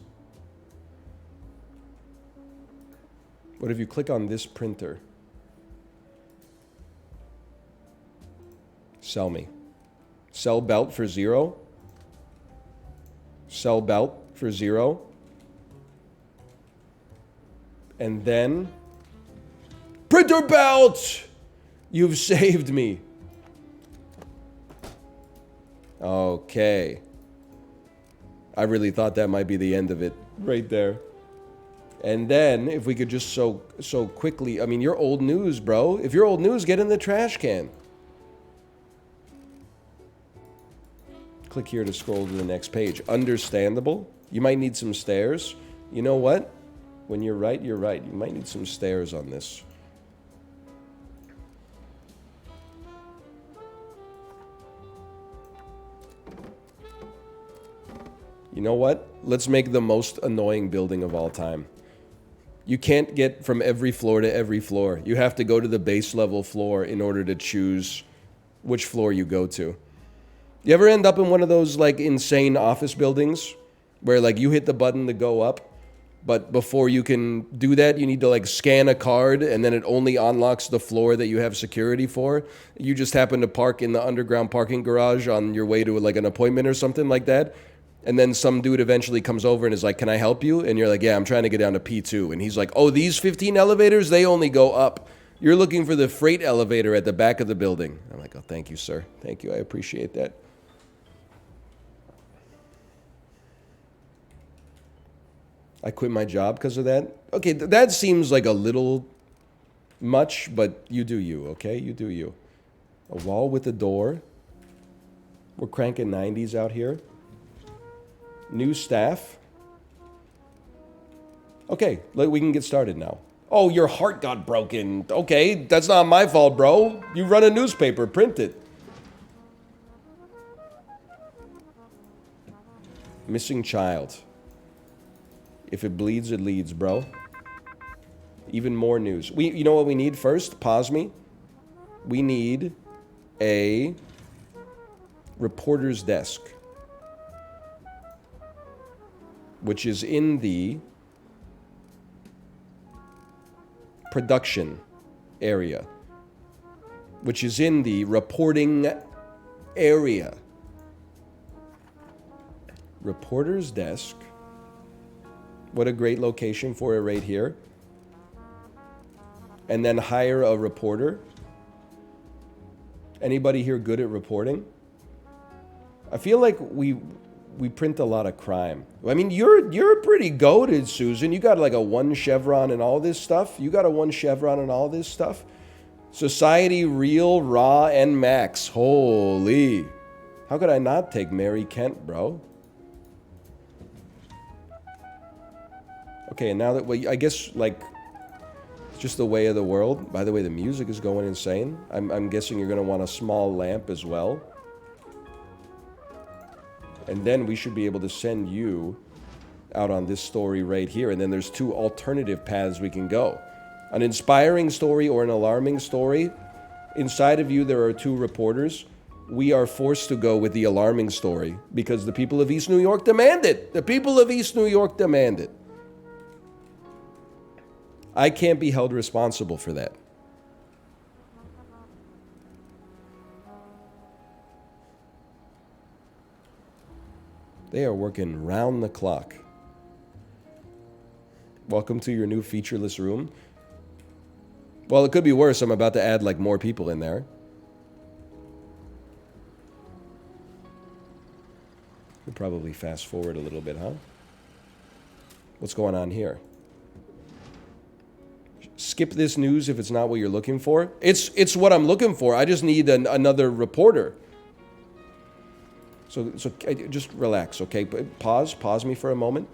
What if you click on this printer? Sell me. Sell belt for 0. Sell belt for 0. And then... Printer belt! You've saved me. Okay. I really thought that might be the end of it. Right there. And then, if we could just so quickly... I mean, you're old news, bro. If you're old news, get in the trash can. Click here to scroll to the next page. Understandable. You might need some stairs. You know what? When you're right, you're right. You might need some stairs on this. You know what? Let's make the most annoying building of all time. You can't get from every floor to every floor. You have to go to the base level floor in order to choose which floor you go to. You ever end up in one of those like insane office buildings where like you hit the button to go up, but before you can do that, you need to like scan a card and then it only unlocks the floor that you have security for. You just happen to park in the underground parking garage on your way to like an appointment or something like that. And then some dude eventually comes over and is like, "Can I help you?" And you're like, "Yeah, I'm trying to get down to P2." And he's like, "Oh, these 15 elevators, they only go up. You're looking for the freight elevator at the back of the building." I'm like, "Oh, thank you, sir. Thank you. I appreciate that." I quit my job because of that. Okay, that seems like a little much, but you do you, okay? You do you. A wall with a door. We're cranking 90s out here. New staff. Okay, we can get started now. Oh, your heart got broken. Okay, that's not my fault, bro. You run a newspaper, print it. Missing child. If it bleeds, it leads, bro. Even more news. You know what we need first? Pause me. We need a reporter's desk, which is in the production area, which is in the reporting area. Reporter's desk. What a great location for it right here. And then hire a reporter. Anybody here good at reporting? I feel like we print a lot of crime. I mean, you're pretty goated, Susan. You got like a 1 chevron and all this stuff. You got a 1 chevron and all this stuff. Society, Real, Raw, and Max. Holy. How could I not take Mary Kent, bro? Okay, and now that I guess like it's just the way of the world. By the way, the music is going insane. I'm guessing you're gonna want a small lamp as well. And then we should be able to send you out on this story right here. And then there's 2 alternative paths we can go. An inspiring story or an alarming story. Inside of you, there are 2 reporters. We are forced to go with the alarming story because the people of East New York demand it. The people of East New York demand it. I can't be held responsible for that. They are working round the clock. Welcome to your new featureless room. Well, it could be worse. I'm about to add like more people in there. We'll probably fast forward a little bit, huh? What's going on here? Skip this news if it's not what you're looking for. It's what I'm looking for. I just need another reporter. So just relax, okay? Pause me for a moment.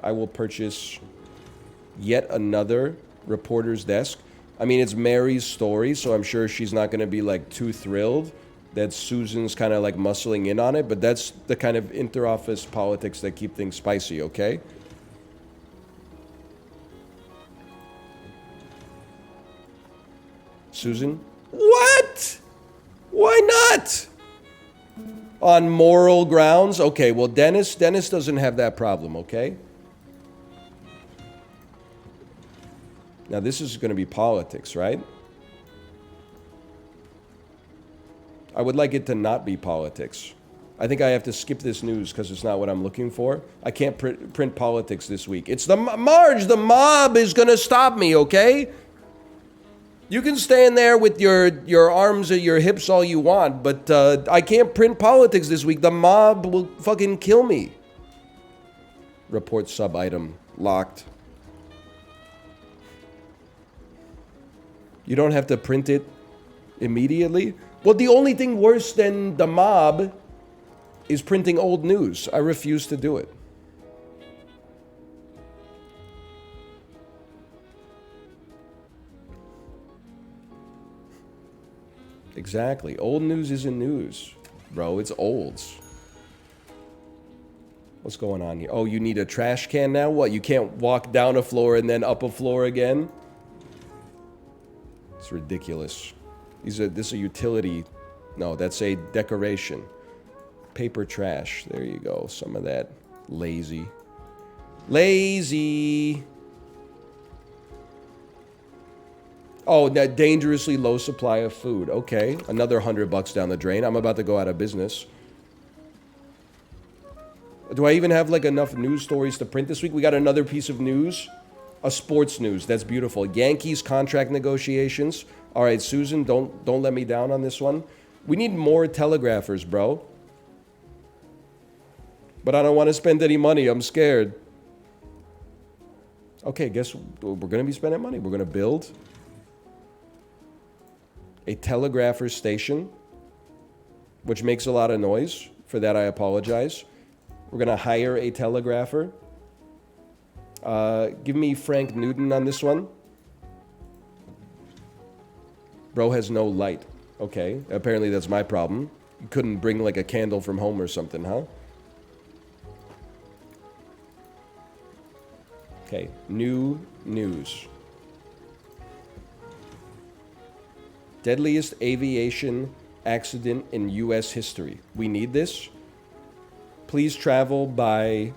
I will purchase yet another reporter's desk. I mean, it's Mary's story, so I'm sure she's not going to be like too thrilled that Susan's kind of like muscling in on it, but that's the kind of interoffice politics that keep things spicy, okay? Susan? What? Why not? On moral grounds? Okay, well, Dennis doesn't have that problem, okay? Now, this is going to be politics, right? I would like it to not be politics. I think I have to skip this news because it's not what I'm looking for. I can't print politics this week. It's Marge, the mob is going to stop me, okay? You can stand there with your arms at your hips all you want, but I can't print politics this week. The mob will fucking kill me. Report sub-item locked. You don't have to print it immediately. Well, the only thing worse than the mob is printing old news. I refuse to do it. Exactly. Old news isn't news, bro. It's olds. What's going on here? Oh, you need a trash can now? What, you can't walk down a floor and then up a floor again? It's It's ridiculous. This is a utility. No, that's a decoration. Paper trash. There you go. Some of that. Lazy. Lazy. Oh, that dangerously low supply of food. Okay, another $100 down the drain. I'm about to go out of business. Do I even have like enough news stories to print this week? We got another piece of news. A sports news. That's beautiful. Yankees contract negotiations. All right, Susan, don't let me down on this one. We need more telegraphers, bro. But I don't want to spend any money. I'm scared. Okay, guess we're going to be spending money. We're going to build a telegrapher station, which makes a lot of noise. For that, I apologize. We're going to hire a telegrapher. Give me Frank Newton on this one. Bro has no light. Okay, apparently that's my problem. You couldn't bring like a candle from home or something, huh? Okay, new news. Deadliest aviation accident in U.S. history. We need this. Please travel by...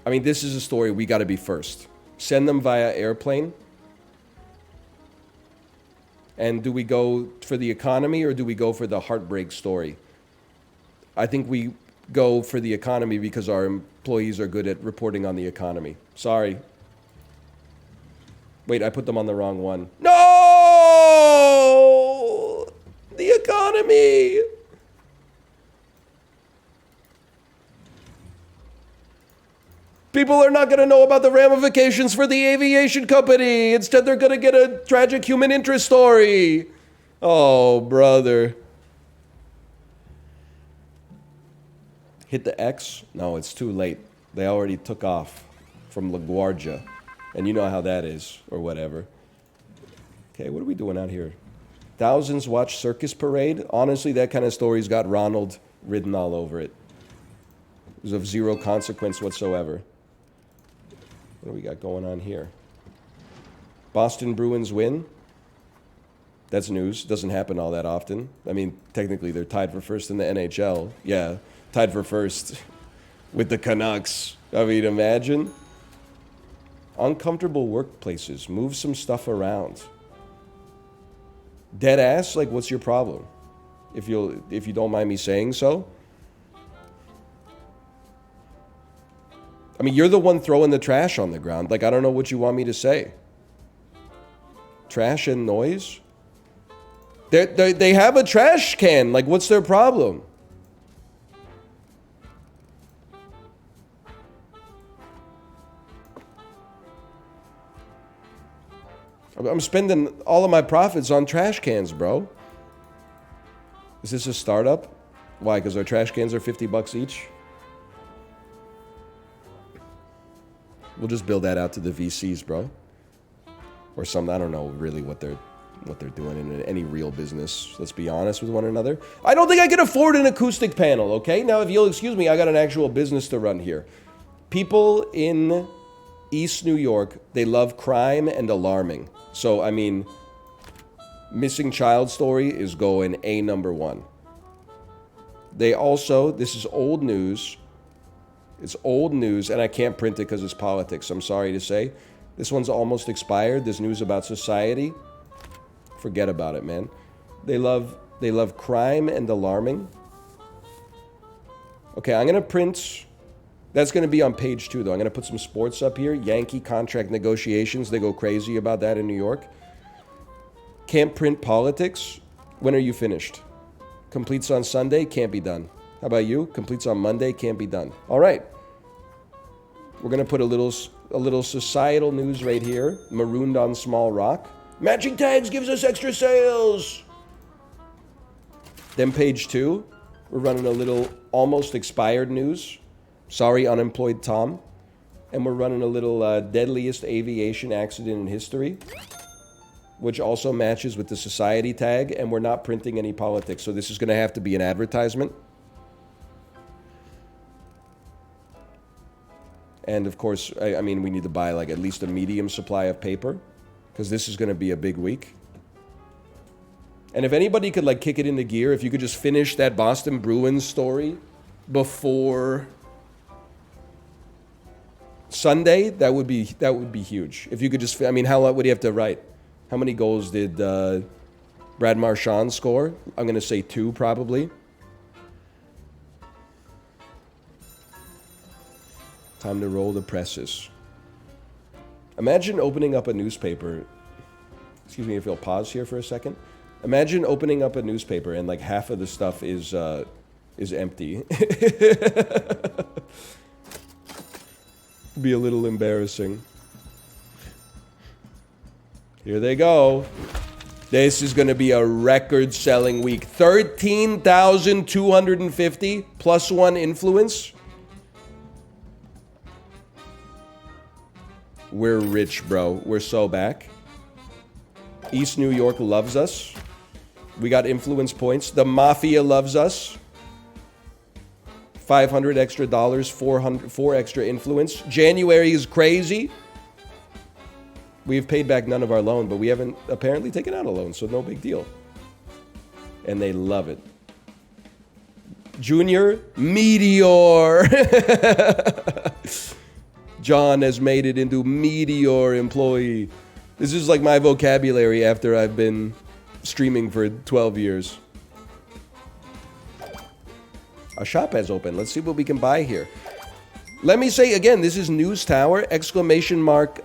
I mean, this is a story we got to be first. Send them via airplane. And do we go for the economy or do we go for the heartbreak story? I think we go for the economy because our employees are good at reporting on the economy. Sorry. Wait, I put them on the wrong one. No! The economy! People are not going to know about the ramifications for the aviation company. Instead, they're going to get a tragic human interest story. Oh, brother. Hit the X? No, it's too late. They already took off from LaGuardia. And you know how that is, or whatever. Okay, what are we doing out here? Thousands watch circus parade? Honestly, that kind of story's got Ronald written all over it. It was of zero consequence whatsoever. What do we got going on here? Boston Bruins win? That's news. Doesn't happen all that often. I mean, technically, they're tied for first in the NHL. Yeah, tied for first with the Canucks. I mean, imagine. Uncomfortable workplaces. Move some stuff around. Dead ass? Like, what's your problem? If you don't mind me saying so. I mean, you're the one throwing the trash on the ground. Like, I don't know what you want me to say. Trash and noise? They have a trash can. Like, what's their problem? I'm spending all of my profits on trash cans, bro. Is this a startup? Why? Because our trash cans are $50 each? We'll just build that out to the VCs, bro. Or something. I don't know really what they're doing in any real business. Let's be honest with one another. I don't think I can afford an acoustic panel, okay? Now, if you'll excuse me, I got an actual business to run here. People in East New York, they love crime and alarming. So, I mean, missing child story is going #1. They also, this is old news. It's old news, and I can't print it because it's politics. I'm sorry to say. This one's almost expired. This news about society. Forget about it, man. They love crime and alarming. Okay, I'm going to print... That's going to be on page 2, though. I'm going to put some sports up here. Yankee contract negotiations. They go crazy about that in New York. Can't print politics. When are you finished? Completes on Sunday. Can't be done. How about you? Completes on Monday. Can't be done. All right. We're going to put a little societal news right here. Marooned on Small Rock. Matching tags gives us extra sales. Then page 2. We're running a little almost expired news. Sorry, unemployed Tom. And we're running a little deadliest aviation accident in history, which also matches with the society tag, and we're not printing any politics, so this is going to have to be an advertisement. And of course, I mean, we need to buy like at least a medium supply of paper, because this is going to be a big week. And if anybody could like kick it into gear, if you could just finish that Boston Bruins story before Sunday, that would be huge. If you could just, I mean, how what do you have to write? How many goals did Brad Marchand score? I'm going to say 2 probably. Time to roll the presses. Imagine opening up a newspaper. Excuse me if you'll pause here for a second. Imagine opening up a newspaper and like half of the stuff is empty. Be a little embarrassing. Here they go. This is going to be a record-selling week. 13,250 plus 1 influence. We're rich, bro. We're so back. East New York loves us. We got influence points. The Mafia loves us. 500 extra dollars, 4 extra influence. January is crazy. We've paid back none of our loan, but we haven't apparently taken out a loan, so no big deal. And they love it. Junior, Meteor. John has made it into Meteor employee. This is like my vocabulary after I've been streaming for 12 years. A shop has opened. Let's see what we can buy here. Let me say again, this is News Tower, exclamation mark,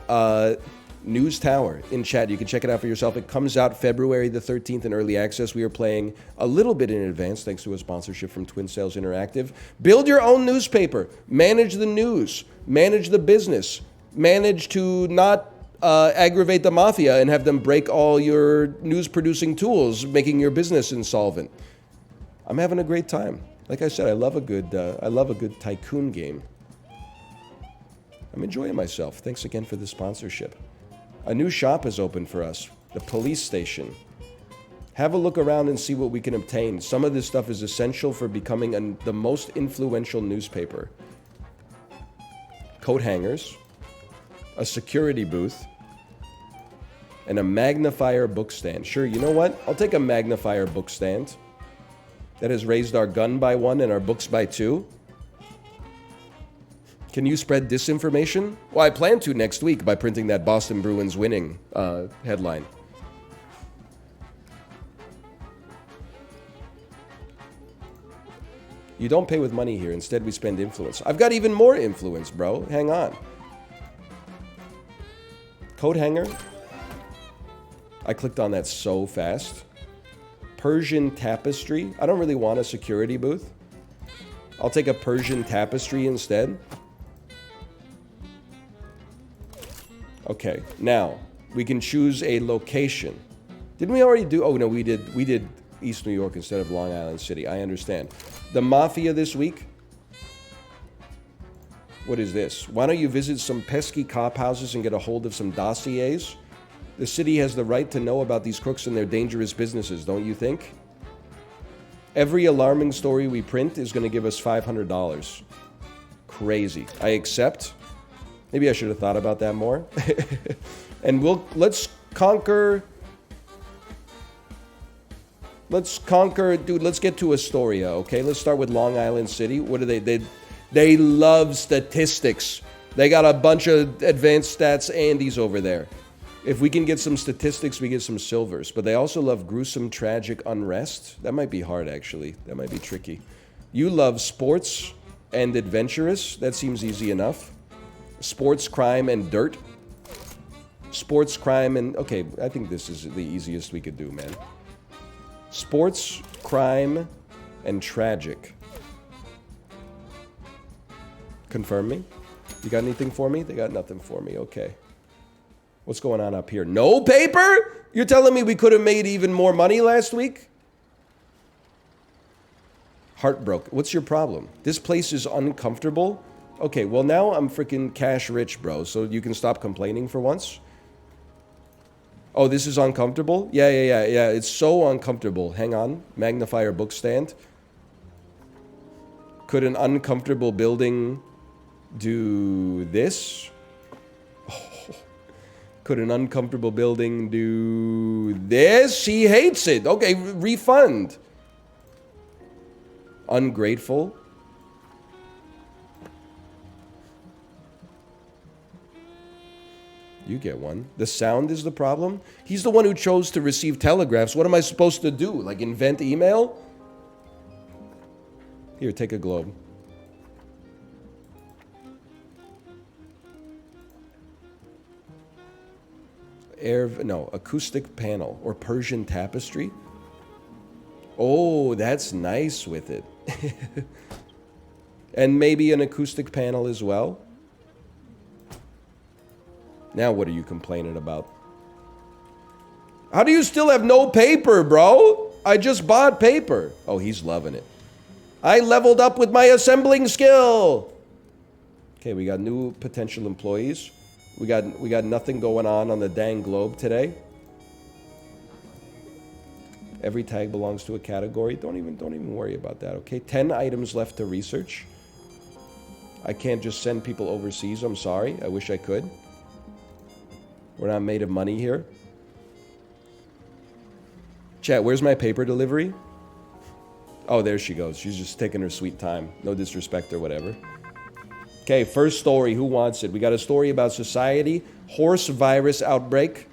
News Tower in chat. You can check it out for yourself. It comes out February the 13th in early access. We are playing a little bit in advance thanks to a sponsorship from Twin Sales Interactive. Build your own newspaper. Manage the news. Manage the business. Manage to not aggravate the mafia and have them break all your news-producing tools, making your business insolvent. I'm having a great time. Like I said, I love a good tycoon game. I'm enjoying myself. Thanks again for the sponsorship. A new shop has opened for us, the police station. Have a look around and see what we can obtain. Some of this stuff is essential for becoming the most influential newspaper. Coat hangers, a security booth, and a magnifier book stand. Sure, you know what? I'll take a magnifier book stand. That has raised our gun by 1 and our books by 2. Can you spread disinformation? Well, I plan to next week by printing that Boston Bruins winning headline. You don't pay with money here. Instead, we spend influence. I've got even more influence, bro. Hang on. Coat hanger. I clicked on that so fast. Persian tapestry. I don't really want a security booth. I'll take a Persian tapestry instead. Okay, now we can choose a location. Didn't we already do? Oh no, we did East New York instead of Long Island City. I understand. The Mafia this week. What is this? Why don't you visit some pesky cop houses and get a hold of some dossiers? The city has the right to know about these crooks and their dangerous businesses, don't you think? Every alarming story we print is going to give us $500. Crazy. I accept. Maybe I should have thought about that more. And let's conquer, dude, let's get to Astoria, okay? Let's start with Long Island City. What do they love statistics. They got a bunch of advanced stats Andes over there. If we can get some statistics, we get some silvers. But they also love gruesome, tragic unrest. That might be hard, actually. That might be tricky. You love sports and adventurous. That seems easy enough. Sports, crime, and dirt. Sports, crime, and... Okay, I think this is the easiest we could do, man. Sports, crime, and tragic. Confirm me? You got anything for me? They got nothing for me. Okay. What's going on up here? No paper? You're telling me we could have made even more money last week? Heartbroken. What's your problem? This place is uncomfortable? Okay, well now I'm freaking cash rich, bro. So you can stop complaining for once? Oh, this is uncomfortable? Yeah. It's so uncomfortable. Hang on. Magnifier book stand. Could an uncomfortable building do this? Oh. Could an uncomfortable building do this? She hates it. Okay, refund. Ungrateful. You get one. The sound is the problem? He's the one who chose to receive telegraphs. What am I supposed to do? Like invent email? Here, take a globe. Acoustic panel or Persian tapestry. Oh, that's nice with it. And maybe an acoustic panel as well. Now what are you complaining about? How do you still have no paper, bro? I just bought paper. Oh, he's loving it. I leveled up with my assembling skill. Okay, we got new potential employees. We got nothing going on the dang globe today. Every tag belongs to a category. Don't even worry about that, okay? 10 items left to research. I can't just send people overseas. I'm sorry. I wish I could. We're not made of money here. Chat, where's my paper delivery? Oh, there she goes. She's just taking her sweet time. No disrespect or whatever. Okay, first story. Who wants it? We got a story about society. Horse virus outbreak.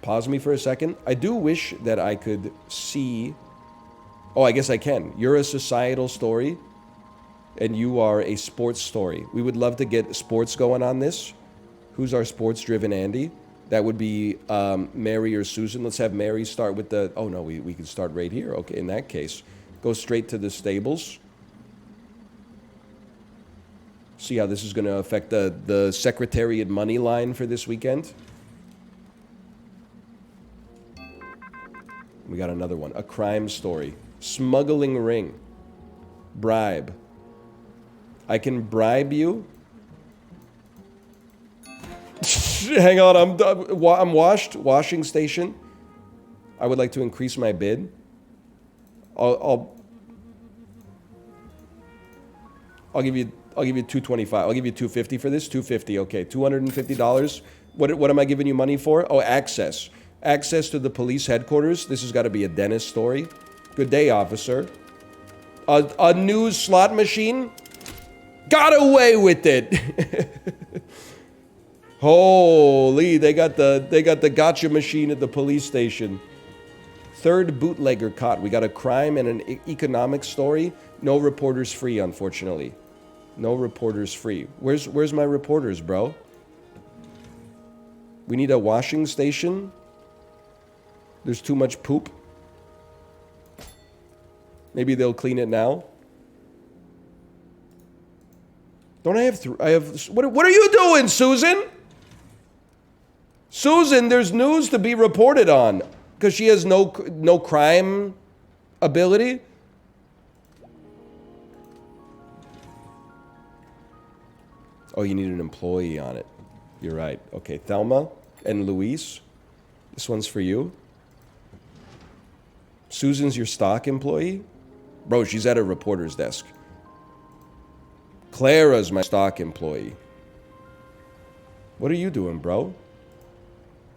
Pause me for a second. I do wish that I could see... Oh, I guess I can. You're a societal story, and you are a sports story. We would love to get sports going on this. Who's our sports-driven Andy? That would be Mary or Susan. Let's have Mary start with the... Oh, no, we can start right here. Okay, in that case, go straight to the stables. See how this is going to affect the Secretariat money line for this weekend. We got another one. A crime story. Smuggling ring. Bribe. I can bribe you... Hang on, I'm washed. Washing station. I would like to increase my bid. I'll give you 225. I'll give you 250 for this. 250. Okay, $250. What am I giving you money for? Oh, access. Access to the police headquarters. This has got to be a dentist story. Good day, officer. A news slot machine. Got away with it. Holy, they got the gotcha machine at the police station. Third bootlegger caught. We got a crime and an economic story. No reporters free, unfortunately. No reporters free. Where's my reporters, bro? We need a washing station. There's too much poop. Maybe they'll clean it now. Don't I have what are you doing, Susan? Susan, there's news to be reported on because she has no crime ability. Oh, you need an employee on it. You're right. Okay, Thelma and Luis. This one's for you. Susan's your stock employee? Bro, she's at a reporter's desk. Clara's my stock employee. What are you doing, bro?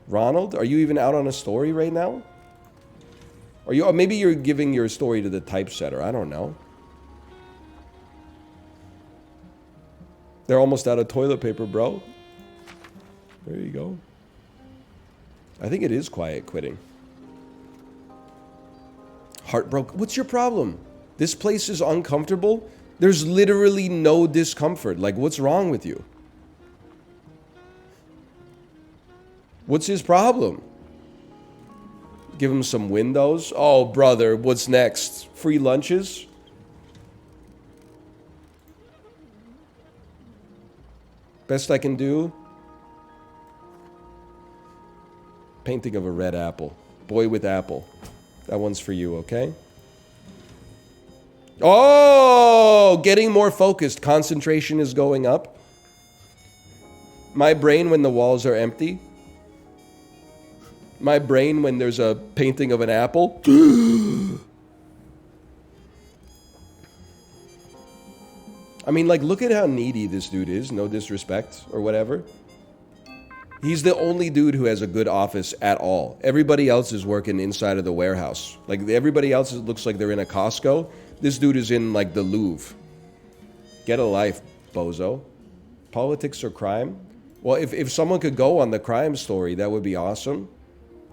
Ronald, are you even out on a story right now? Are you? Or maybe you're giving your story to the typesetter. I don't know. They're almost out of toilet paper, bro. There you go. I think it is quiet quitting. Heartbroken. What's your problem? This place is uncomfortable. There's literally no discomfort. Like, what's wrong with you? What's his problem? Give him some windows? Oh, brother, what's next? Free lunches? Best I can do? Painting of a red apple. Boy with apple. That one's for you, okay? Oh, getting more focused. Concentration is going up. My brain when the walls are empty. My brain when there's a painting of an apple. I mean, like, look at how needy this dude is. No disrespect or whatever. He's the only dude who has a good office at all. Everybody else is working inside of the warehouse. Like, everybody else looks like they're in a Costco. This dude is in, like, the Louvre. Get a life, bozo. Politics or crime? Well, if someone could go on the crime story, that would be awesome.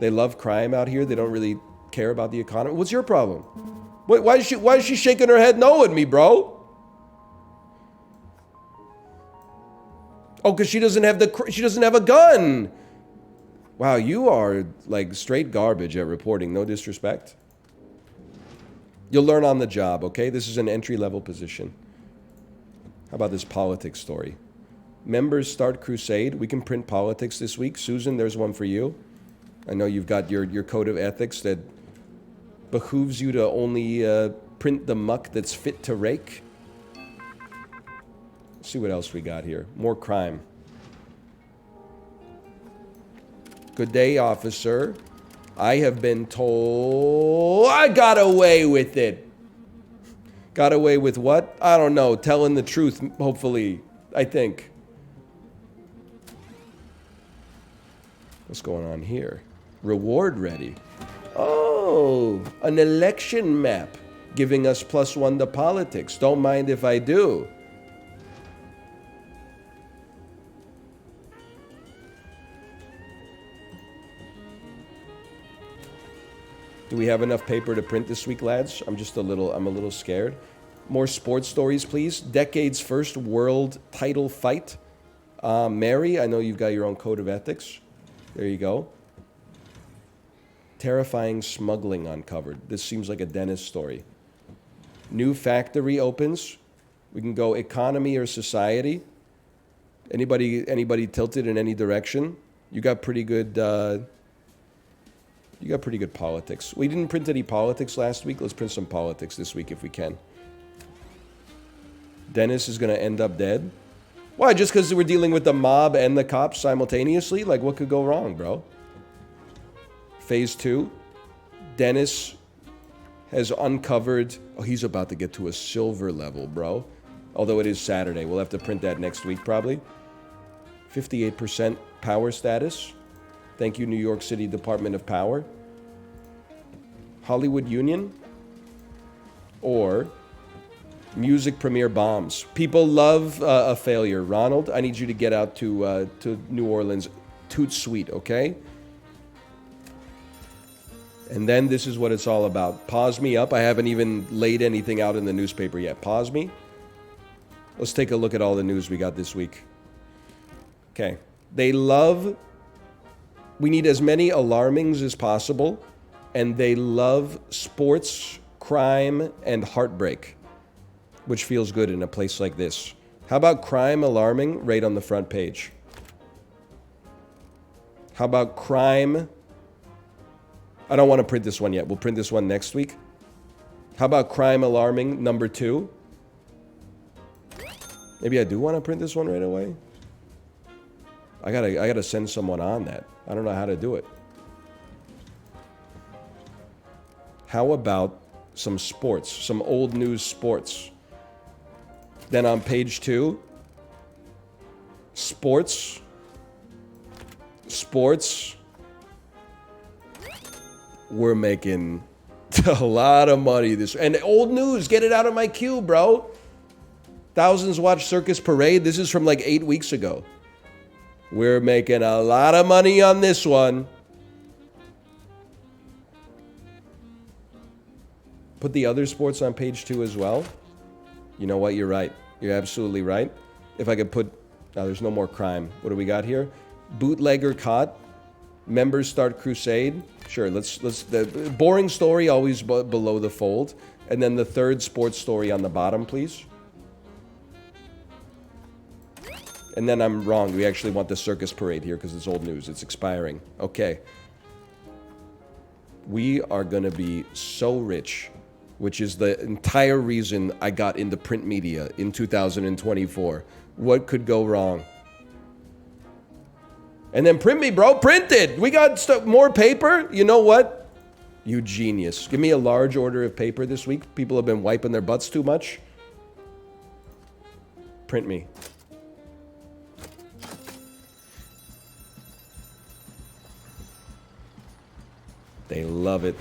They love crime out here. They don't really care about the economy. What's your problem? Why is she shaking her head no at me, bro? Oh, because she doesn't have a gun. Wow, you are like straight garbage at reporting. No disrespect. You'll learn on the job, okay? This is an entry-level position. How about this politics story? Members start crusade. We can print politics this week. Susan, there's one for you. I know you've got your code of ethics that behooves you to only print the muck that's fit to rake. Let's see what else we got here. More crime. Good day, officer. I have been told I got away with it. Got away with what? I don't know. Telling the truth, hopefully. I think. What's going on here? Reward ready. Oh, an election map giving us +1 to politics. Don't mind if I do. Do we have enough paper to print this week, lads? I'm a little scared. More sports stories, please. Decade's first world title fight. Mary, I know you've got your own code of ethics. There you go. Terrifying smuggling uncovered. This seems like a Dennis story. New factory opens. We can go economy or society. Anybody tilted in any direction? You got pretty good politics. We didn't print any politics last week. Let's print some politics this week if we can. Dennis is going to end up dead. Why? Just because we're dealing with the mob and the cops simultaneously? Like, what could go wrong, bro? Phase 2. Dennis has uncovered... Oh, he's about to get to a silver level, bro. Although it is Saturday. We'll have to print that next week, probably. 58% power status. Thank you, New York City Department of Power. Hollywood Union. Or... music premiere bombs. People love a failure. Ronald, I need you to get out to New Orleans. Toot sweet, okay? And then this is what it's all about. Pause me up. I haven't even laid anything out in the newspaper yet. Pause me. Let's take a look at all the news we got this week. Okay. They love... We need as many alarmings as possible. And they love sports, crime, and heartbreak. Which feels good in a place like this. How about crime alarming right on the front page? How about crime... I don't want to print this one yet. We'll print this one next week. How about crime alarming number 2? Maybe I do want to print this one right away. I gotta send someone on that. I don't know how to do it. How about some sports? Some old news sports. Then on page 2, sports. We're making a lot of money this... And old news, get it out of my queue, bro. Thousands watch Circus Parade. This is from like 8 weeks ago. We're making a lot of money on this one. Put the other sports on page 2 as well. You know what? You're right. You're absolutely right. If I could put... Now, there's no more crime. What do we got here? Bootlegger caught. Members start crusade. Sure, let's the boring story always below the fold. And then the third sports story on the bottom, please. And then I'm wrong. We actually want the circus parade here because it's old news. It's expiring. Okay. We are going to be so rich, which is the entire reason I got into print media in 2024. What could go wrong? And then print me, bro. Print it. We got more paper. You know what? You genius. Give me a large order of paper this week. People have been wiping their butts too much. Print me. They love it.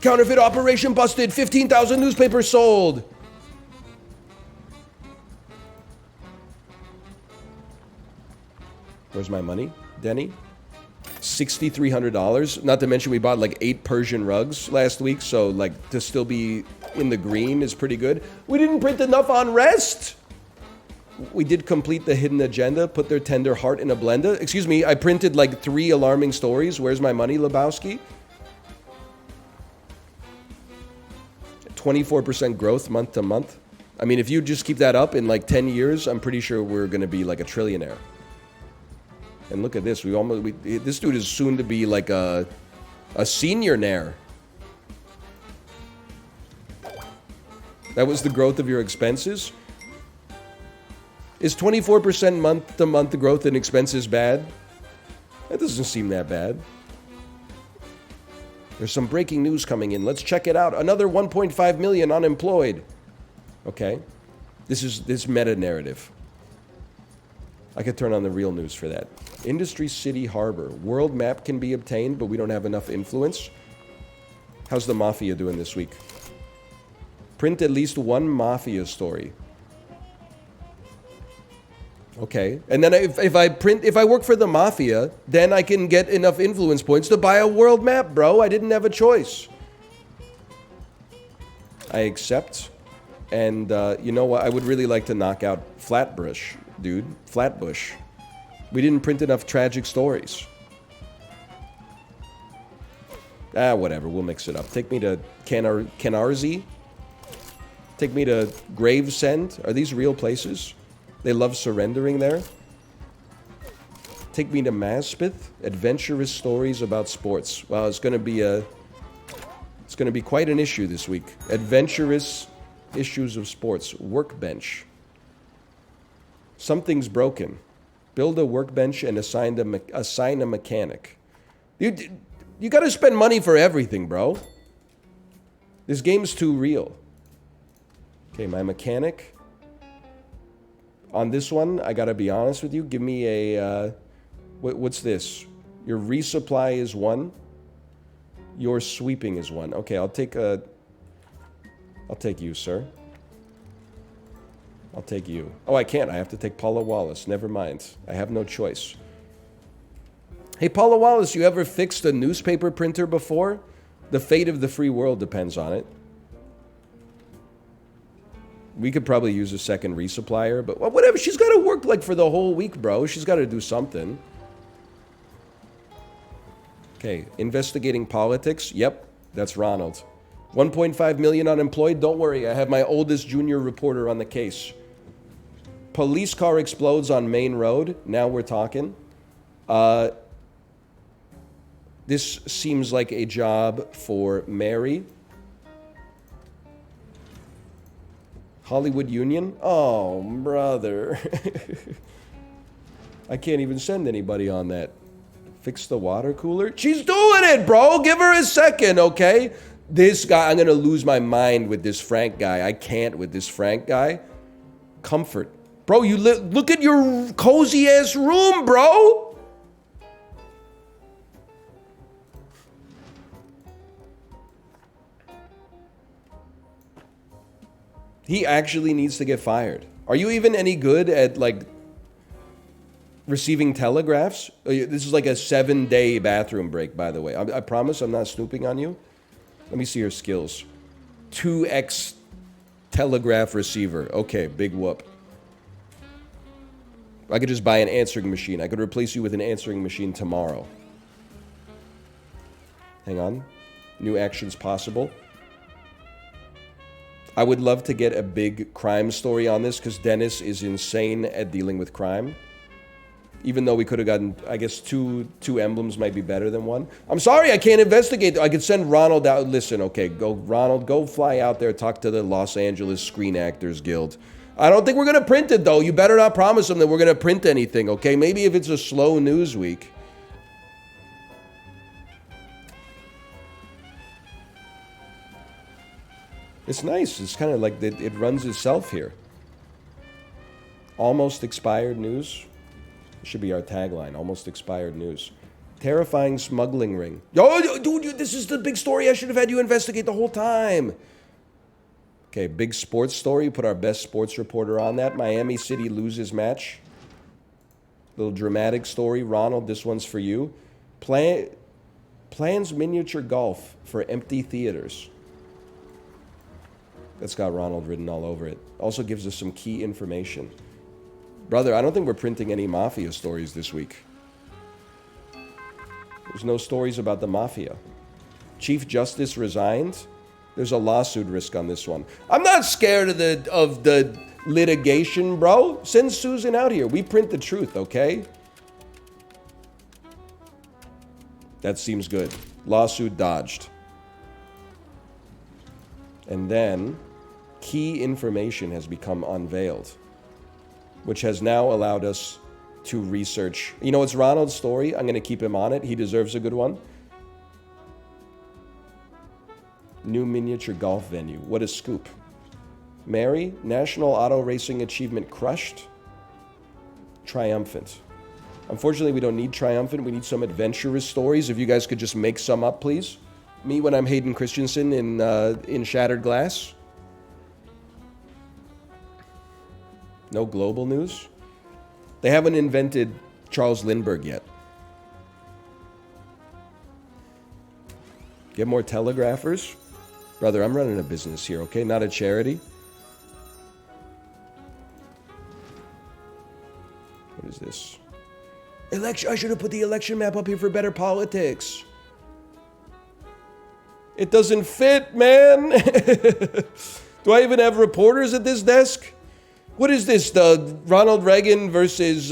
Counterfeit operation busted. 15,000 newspapers sold. Where's my money, Denny? $6,300. Not to mention we bought like 8 Persian rugs last week, so like to still be in the green is pretty good. We didn't print enough on rest. We did complete the hidden agenda, put their tender heart in a blender. Excuse me, I printed like 3 alarming stories. Where's my money, Lebowski? 24% growth month to month. I mean, if you just keep that up in like 10 years, I'm pretty sure we're going to be like a trillionaire. And look at this. This dude is soon to be like a senior-naire. That was the growth of your expenses? Is 24% month-to-month growth in expenses bad? That doesn't seem that bad. There's some breaking news coming in. Let's check it out. Another 1.5 million unemployed. Okay. This is meta-narrative. I could turn on the real news for that. Industry City Harbor. World map can be obtained, but we don't have enough influence. How's the Mafia doing this week? Print at least 1 Mafia story. Okay. And then if I work for the Mafia, then I can get enough influence points to buy a world map, bro. I didn't have a choice. I accept. And you know what? I would really like to knock out Flatbush, dude. Flatbush. We didn't print enough tragic stories. Whatever. We'll mix it up. Take me to Canarsie. Take me to Gravesend. Are these real places? They love surrendering there. Take me to Maspeth. Adventurous stories about sports. Wow, it's going to be quite an issue this week. Adventurous issues of sports. Workbench. Something's broken. Build a workbench and assign a mechanic. You got to spend money for everything, bro. This game's too real. Okay, my mechanic. On this one, I got to be honest with you. Give me a... what's this? Your resupply is 1. Your sweeping is 1. Okay, I'll take you, sir. I'll take you. Oh, I can't. I have to take Paula Wallace. Never mind. I have no choice. Hey, Paula Wallace, you ever fixed a newspaper printer before? The fate of the free world depends on it. We could probably use a second resupplier, but whatever. She's got to work like for the whole week, bro. She's got to do something. Okay, investigating politics. Yep, that's Ronald. 1.5 million unemployed. Don't worry, I have my oldest junior reporter on the case. Police car explodes on main road. Now we're talking. This seems like a job for Mary. Hollywood Union? Oh, brother. I can't even send anybody on that. Fix the water cooler? She's doing it, bro! Give her a second, okay? This guy, I'm gonna lose my mind with this Frank guy. I can't with this Frank guy. Comfort. Bro, you look at your cozy-ass room, bro! He actually needs to get fired. Are you even any good at, like, receiving telegraphs? This is like a 7-day bathroom break, by the way. I promise I'm not snooping on you. Let me see your skills. 2x telegraph receiver. Okay, big whoop. I could just buy an answering machine. I could replace you with an answering machine tomorrow. Hang on. New actions possible. I would love to get a big crime story on this because Dennis is insane at dealing with crime. Even though we could have gotten, I guess, two emblems might be better than 1. I'm sorry, I can't investigate. I could send Ronald out. Listen, okay, go, Ronald, go fly out there, talk to the Los Angeles Screen Actors Guild. I don't think we're going to print it, though. You better not promise them that we're going to print anything, okay? Maybe if it's a slow news week. It's nice. It's kind of like it runs itself here. Almost expired news. Should be our tagline, almost expired news. Terrifying smuggling ring. Yo, dude, this is the big story I should have had you investigate the whole time. Okay, big sports story. Put our best sports reporter on that. Miami City loses match. Little dramatic story. Ronald, this one's for you. Plans miniature golf for empty theaters. That's got Ronald written all over it. Also gives us some key information. Brother, I don't think we're printing any mafia stories this week. There's no stories about the mafia. Chief Justice resigned. There's a lawsuit risk on this one. I'm not scared of the litigation, bro. Send Susan out here. We print the truth, okay? That seems good. Lawsuit dodged. And then key information has become unveiled, which has now allowed us to research. You know, it's Ronald's story. I'm going to keep him on it. He deserves a good one. New miniature golf venue. What a scoop. Mary, National Auto Racing Achievement crushed. Triumphant. Unfortunately, we don't need triumphant. We need some adventurous stories. If you guys could just make some up, please. Me when I'm Hayden Christensen in Shattered Glass. No global news. They haven't invented Charles Lindbergh yet. Get more telegraphers? Brother, I'm running a business here, okay? Not a charity. What is this? Election. I should have put the election map up here for better politics. It doesn't fit, man. Do I even have reporters at this desk? What is this? The Ronald Reagan versus...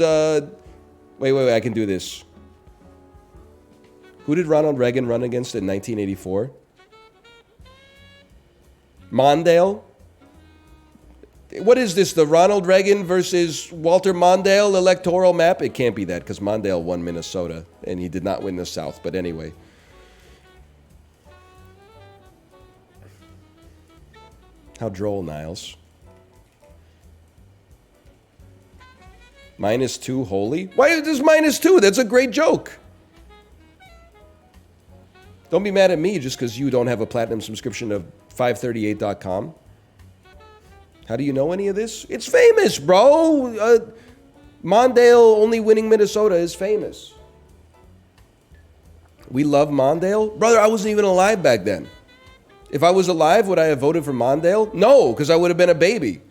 Wait, I can do this. Who did Ronald Reagan run against in 1984? Mondale? What is this? The Ronald Reagan versus Walter Mondale electoral map? It can't be that, because Mondale won Minnesota, and he did not win the South. But anyway. How droll, Niles. -2, holy? Why is this -2? That's a great joke. Don't be mad at me just because you don't have a platinum subscription to 538.com. How do you know any of this? It's famous, bro. Mondale only winning Minnesota is famous. We love Mondale. Brother, I wasn't even alive back then. If I was alive, would I have voted for Mondale? No, because I would have been a baby.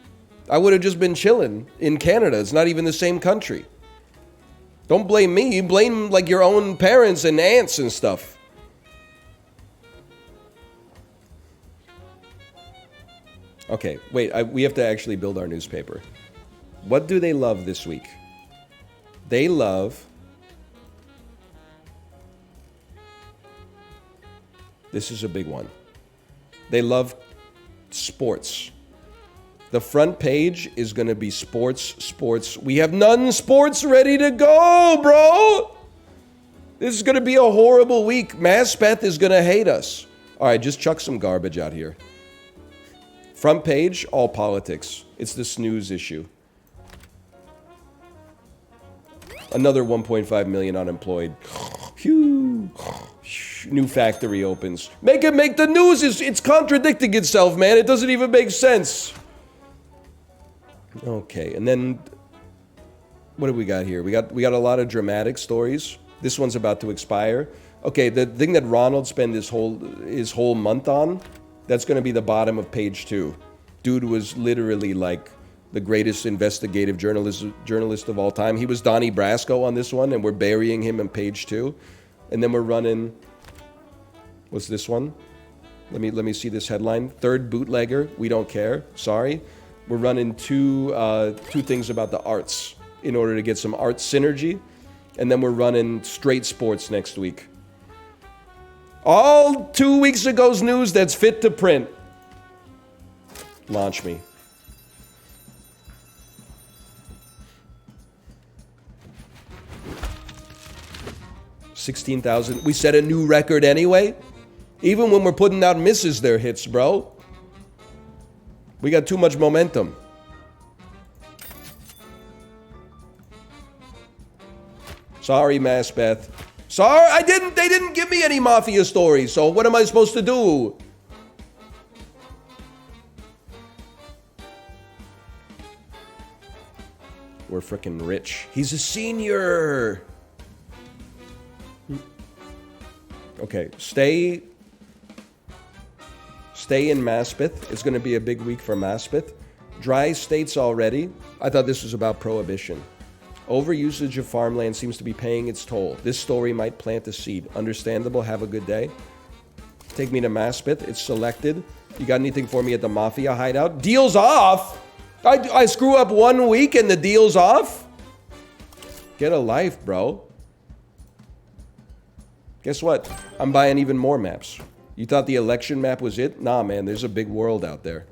I would have just been chilling in Canada. It's not even the same country. Don't blame me. You blame like your own parents and aunts and stuff. Okay, wait. We have to actually build our newspaper. What do they love this week? They love... This is a big one. They love sports. The front page is going to be sports. We have none sports ready to go, bro. This is going to be a horrible week. Maspeth is going to hate us. All right, just chuck some garbage out here. Front page, all politics. It's the snooze issue. Another 1.5 million unemployed. Phew. New factory opens. Make the news. It's contradicting itself, man. It doesn't even make sense. Okay, and then what do we got here? We got a lot of dramatic stories. This one's about to expire. Okay, the thing that Ronald spent his whole month on, that's going to be the bottom of page 2. Dude was literally like the greatest investigative journalist of all time. He was Donnie Brasco on this one, and we're burying him in page 2. And then we're running... What's this one? Let me see this headline. Third bootlegger. We don't care. Sorry. We're running two things about the arts in order to get some art synergy. And then we're running straight sports next week. All 2 weeks ago's news that's fit to print. Launch me. $16,000. We set a new record anyway. Even when we're putting out misses, they're hits, bro. We got too much momentum. Sorry, Maspeth. Sorry, they didn't give me any mafia stories, so what am I supposed to do? We're freaking rich. He's a senior. Okay, stay in Maspeth. It's going to be a big week for Maspeth. Dry states already. I thought this was about prohibition. Overusage of farmland seems to be paying its toll. This story might plant a seed. Understandable. Have a good day. Take me to Maspeth. It's selected. You got anything for me at the Mafia hideout? Deal's off? I screw up 1 week and the deal's off? Get a life, bro. Guess what? I'm buying even more maps. You thought the election map was it? Nah, man. There's a big world out there.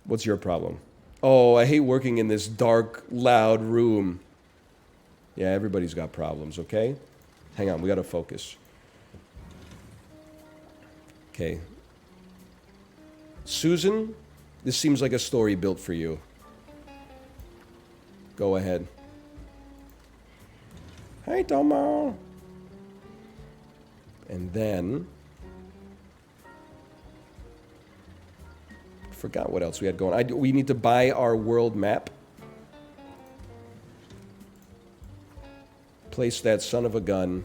What's your problem? Oh, I hate working in this dark, loud room. Yeah, everybody's got problems, okay? Hang on, we gotta focus. Okay. Susan, this seems like a story built for you. Go ahead. Hey, Tomo. And then... forgot what else we had going. We need to buy our world map. Place that son of a gun.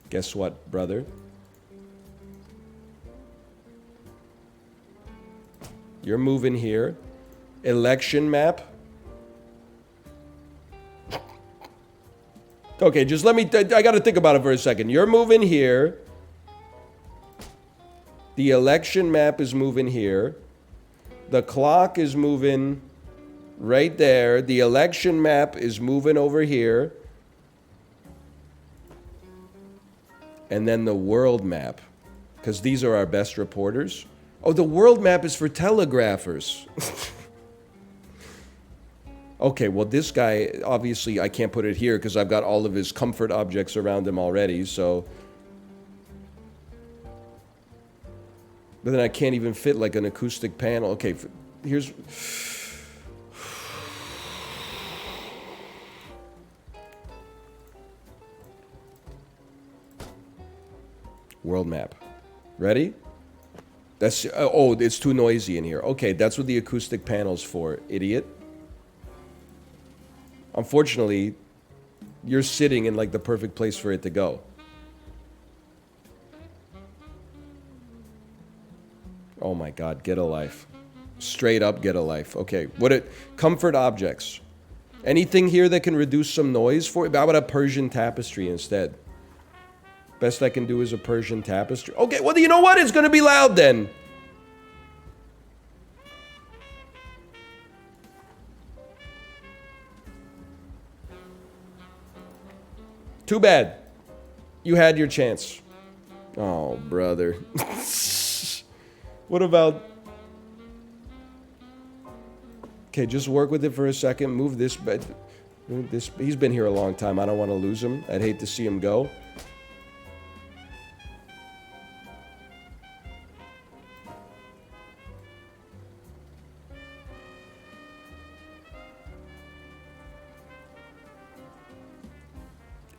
Guess what, brother? You're moving here. Election map. Okay, just let me... I gotta think about it for a second. You're moving here. The election map is moving here. The clock is moving right there. The election map is moving over here. And then the world map. Because these are our best reporters. Oh, the world map is for telegraphers. Okay, well, this guy, obviously, I can't put it here because I've got all of his comfort objects around him already, so... But then I can't even fit like an acoustic panel. Okay, here's... World map. Ready? That's... oh, it's too noisy in here. Okay, that's what the acoustic panel's for, idiot. Unfortunately, you're sitting in like the perfect place for it to go. Oh my God, get a life. Straight up get a life. Okay, comfort objects. Anything here that can reduce some noise for it? How about a Persian tapestry instead? Best I can do is a Persian tapestry. Okay, well, you know what? It's gonna be loud then. Too bad. You had your chance. Oh, brother. What about... Okay, just work with it for a second. Move this bed. Move this. He's been here a long time. I don't want to lose him. I'd hate to see him go.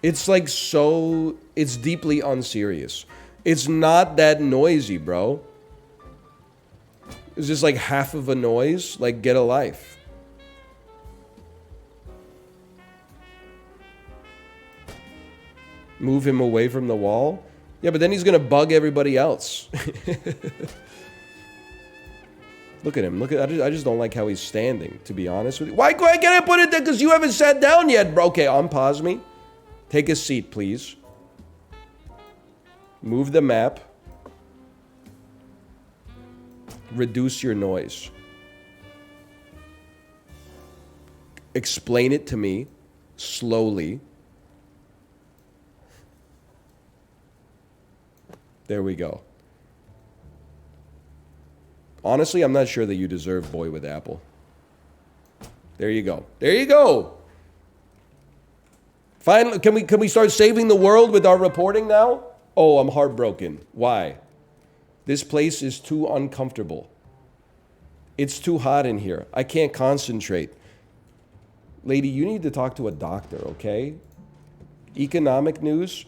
It's like so... It's deeply unserious. It's not that noisy, bro. It's just like half of a noise. Like, get a life. Move him away from the wall? Yeah, but then he's gonna bug everybody else. Look at him. Look at... I just don't like how he's standing, to be honest with you. Why can't I put it there? Because you haven't sat down yet, bro. Okay, unpause me. Take a seat, please. Move the map. Reduce your noise. Explain it to me slowly. There we go. Honestly, I'm not sure that you deserve Boy with Apple. There you go. There you go. Finally, can we start saving the world with our reporting now? Oh, I'm heartbroken. Why? This place is too uncomfortable. It's too hot in here. I can't concentrate. Lady, you need to talk to a doctor, okay? Economic news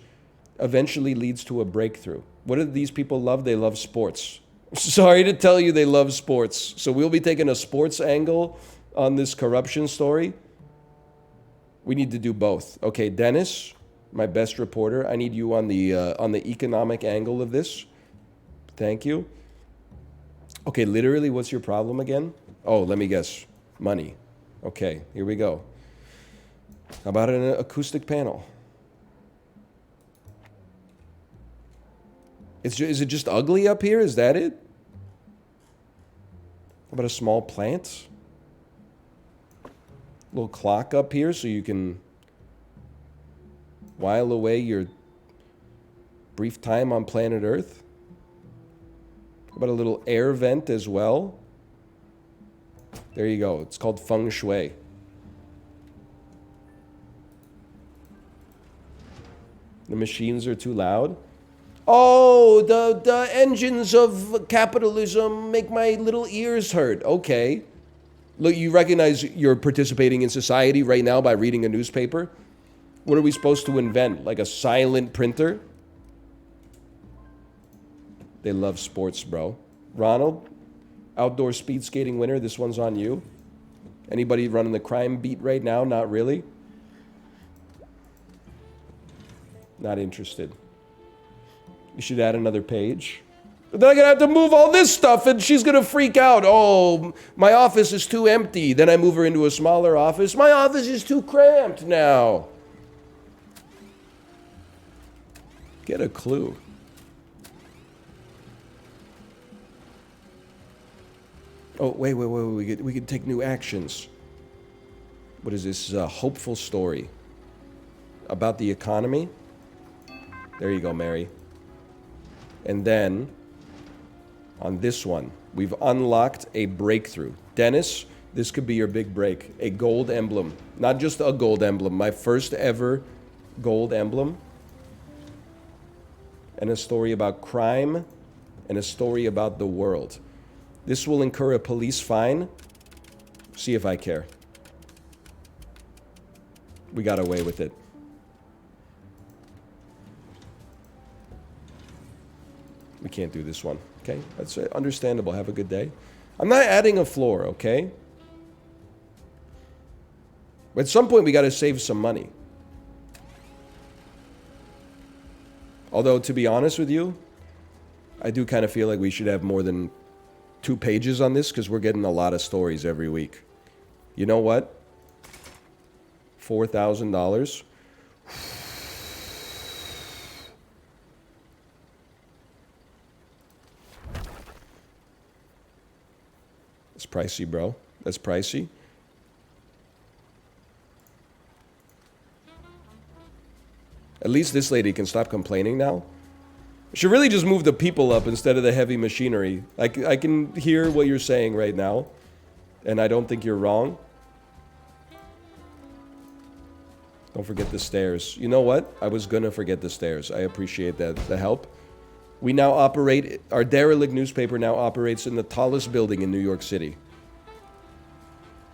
eventually leads to a breakthrough. What do these people love? They love sports. Sorry to tell you, they love sports. So we'll be taking a sports angle on this corruption story. We need to do both. Okay, Dennis, my best reporter, I need you on the economic angle of this. Thank you. Okay, literally, what's your problem again? Oh, let me guess. Money. Okay, here we go. How about an acoustic panel? Is it just ugly up here? Is that it? How about a small plant? Little clock up here so you can while away your brief time on planet Earth. How about a little air vent as well? There you go. It's called feng shui. The machines are too loud. Oh, the engines of capitalism make my little ears hurt. Okay. Look, you recognize you're participating in society right now by reading a newspaper? What are we supposed to invent? Like a silent printer? They love sports, bro. Ronald, outdoor speed skating winner, this one's on you. Anybody running the crime beat right now? Not really. Not interested. You should add another page. But then I'm going to have to move all this stuff and she's going to freak out. Oh, my office is too empty. Then I move her into a smaller office. My office is too cramped now. Get a clue. Oh, wait. We can take new actions. What is this? A hopeful story about the economy. There you go, Mary. And then, on this one, we've unlocked a breakthrough. Dennis, this could be your big break. A gold emblem. Not just a gold emblem. My first ever gold emblem. And a story about crime. And a story about the world. This will incur a police fine. See if I care. We got away with it. We can't do this one, okay? That's understandable. Have a good day. I'm not adding a floor, okay? At some point, we got to save some money. Although, to be honest with you, I do kind of feel like we should have more than 2 pages on this because we're getting a lot of stories every week. You know what? $4,000. It's pricey, bro. That's pricey. At least this lady can stop complaining now. Should really just move the people up instead of the heavy machinery. I can hear what you're saying right now, and I don't think you're wrong. Don't forget the stairs. You know what? I was gonna forget the stairs. I appreciate that, the help. We now operate, our derelict newspaper now operates in the tallest building in New York City.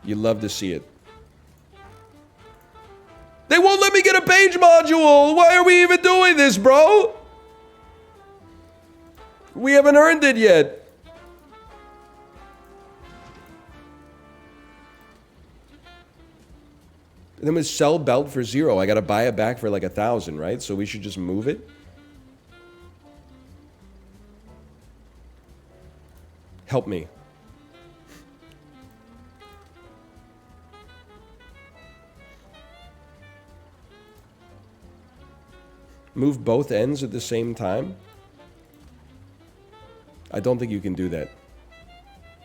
You love to see it. They won't let me get a page module! Why are we even doing this, bro? We haven't earned it yet. And then we sell belt for 0. I gotta buy it back for like 1,000, right? So we should just move it. Help me. Move both ends at the same time? I don't think you can do that.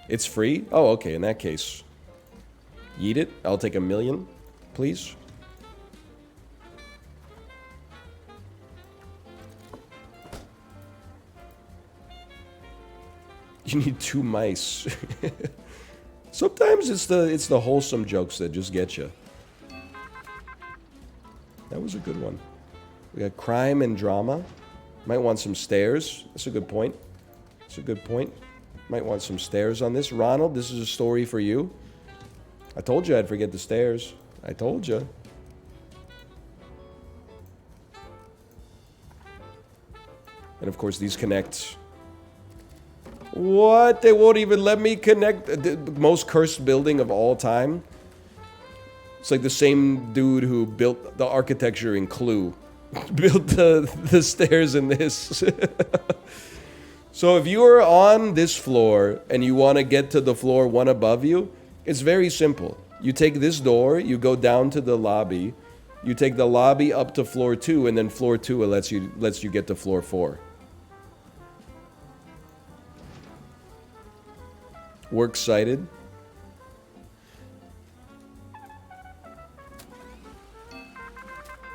It's free? Oh, okay, in that case. Yeet it. I'll take 1,000,000, please. You need 2 mice. Sometimes it's the wholesome jokes that just get you. That was a good one. We got crime and drama. Might want some stairs. That's a good point. That's a good point. Might want some stairs on this. Ronald, this is a story for you. I told you I'd forget the stairs. I told you. And of course, these connect. What? They won't even let me connect the most cursed building of all time? It's like the same dude who built the architecture in Clue. Built the stairs in this. So if you are on this floor and you want to get to the floor one above you, it's very simple. You take this door, you go down to the lobby, you take the lobby up to floor 2, and then floor 2 lets you get to floor 4. Works cited.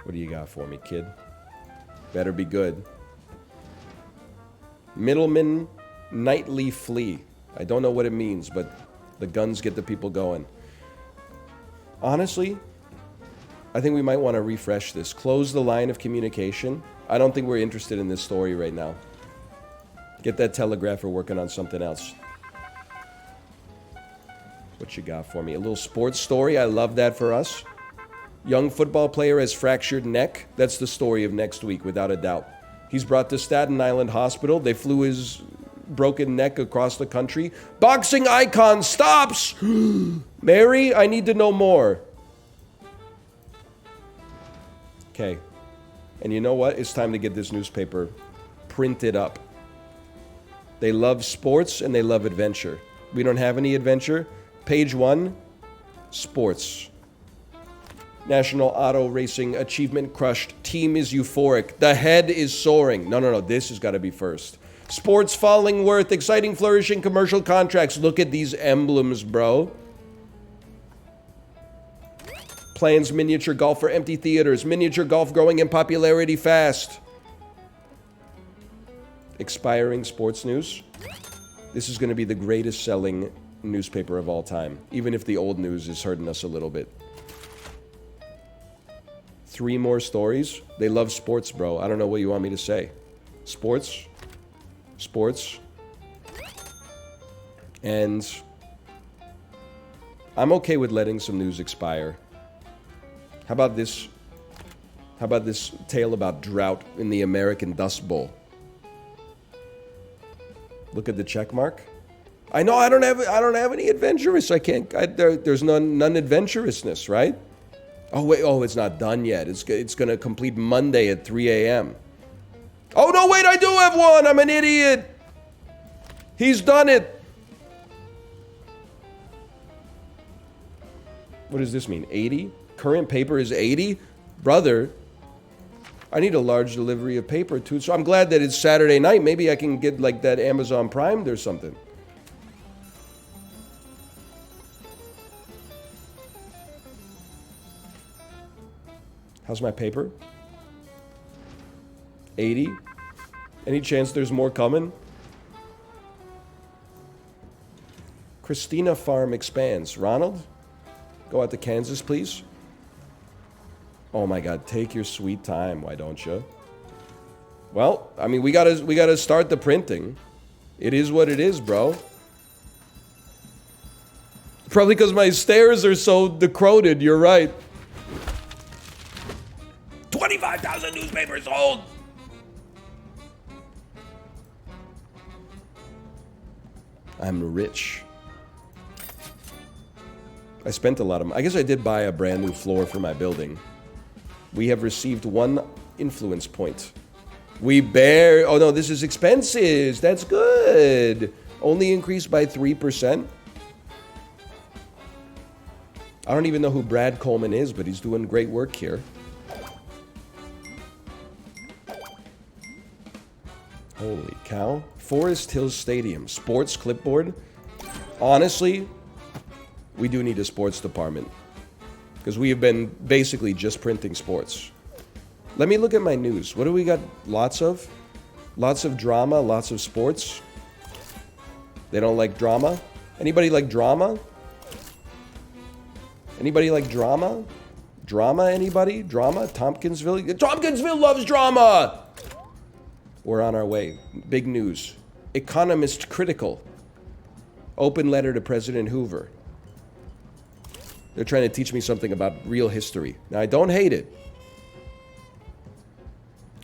What do you got for me, kid? Better be good. Middleman nightly flee. I don't know what it means, but the guns get the people going. Honestly, I think we might want to refresh this. Close the line of communication. I don't think we're interested in this story right now. Get that telegrapher working on something else. What you got for me? A little sports story. I love that for us. Young football player has fractured neck. That's the story of next week, without a doubt. He's brought to Staten Island Hospital. They flew his broken neck across the country. Boxing icon stops! Mary, I need to know more. Okay. And you know what? It's time to get this newspaper printed up. They love sports and they love adventure. We don't have any adventure. Page 1, sports. National Auto Racing Achievement crushed. Team is euphoric. The head is soaring. No. This has got to be first. Sports falling worth. Exciting, flourishing commercial contracts. Look at these emblems, bro. Plans miniature golf for empty theaters. Miniature golf growing in popularity fast. Expiring sports news. This is going to be the greatest selling newspaper of all time. Even if the old news is hurting us a little bit. 3 more stories. They love sports, bro. I don't know what you want me to say. Sports. Sports. And I'm okay with letting some news expire. How about this? How about this tale about drought in the American Dust Bowl? Look at the check mark. I know I don't have any adventurous. There's none adventurousness, right? Oh, wait. Oh, it's not done yet. It's going to complete Monday at 3 a.m. Oh, no, wait. I do have one. I'm an idiot. He's done it. What does this mean? 80? Current paper is 80? Brother, I need a large delivery of paper, too. So I'm glad that it's Saturday night. Maybe I can get, like, that Amazon Prime or something. How's my paper? 80? Any chance there's more coming? Christina Farm expands. Ronald? Go out to Kansas, please. Oh my God, take your sweet time, why don't you? Well, I mean, we gotta start the printing. It is what it is, bro. Probably because my stairs are so decrepit, you're right. 25,000 newspapers sold! I'm rich. I spent a lot of money. I guess I did buy a brand new floor for my building. We have received 1 influence point. Oh no, this is expenses. That's good. Only increased by 3%. I don't even know who Brad Coleman is, but he's doing great work here. Holy cow. Forest Hills Stadium. Sports clipboard. Honestly, we do need a sports department. Because we have been basically just printing sports. Let me look at my news. What do we got? Lots of? Lots of drama, lots of sports. They don't like drama? Anybody like drama? Anybody like drama? Drama, anybody? Drama? Tompkinsville? Tompkinsville loves drama! We're on our way. Big news. Economist critical. Open letter to President Hoover. They're trying to teach me something about real history. Now, I don't hate it.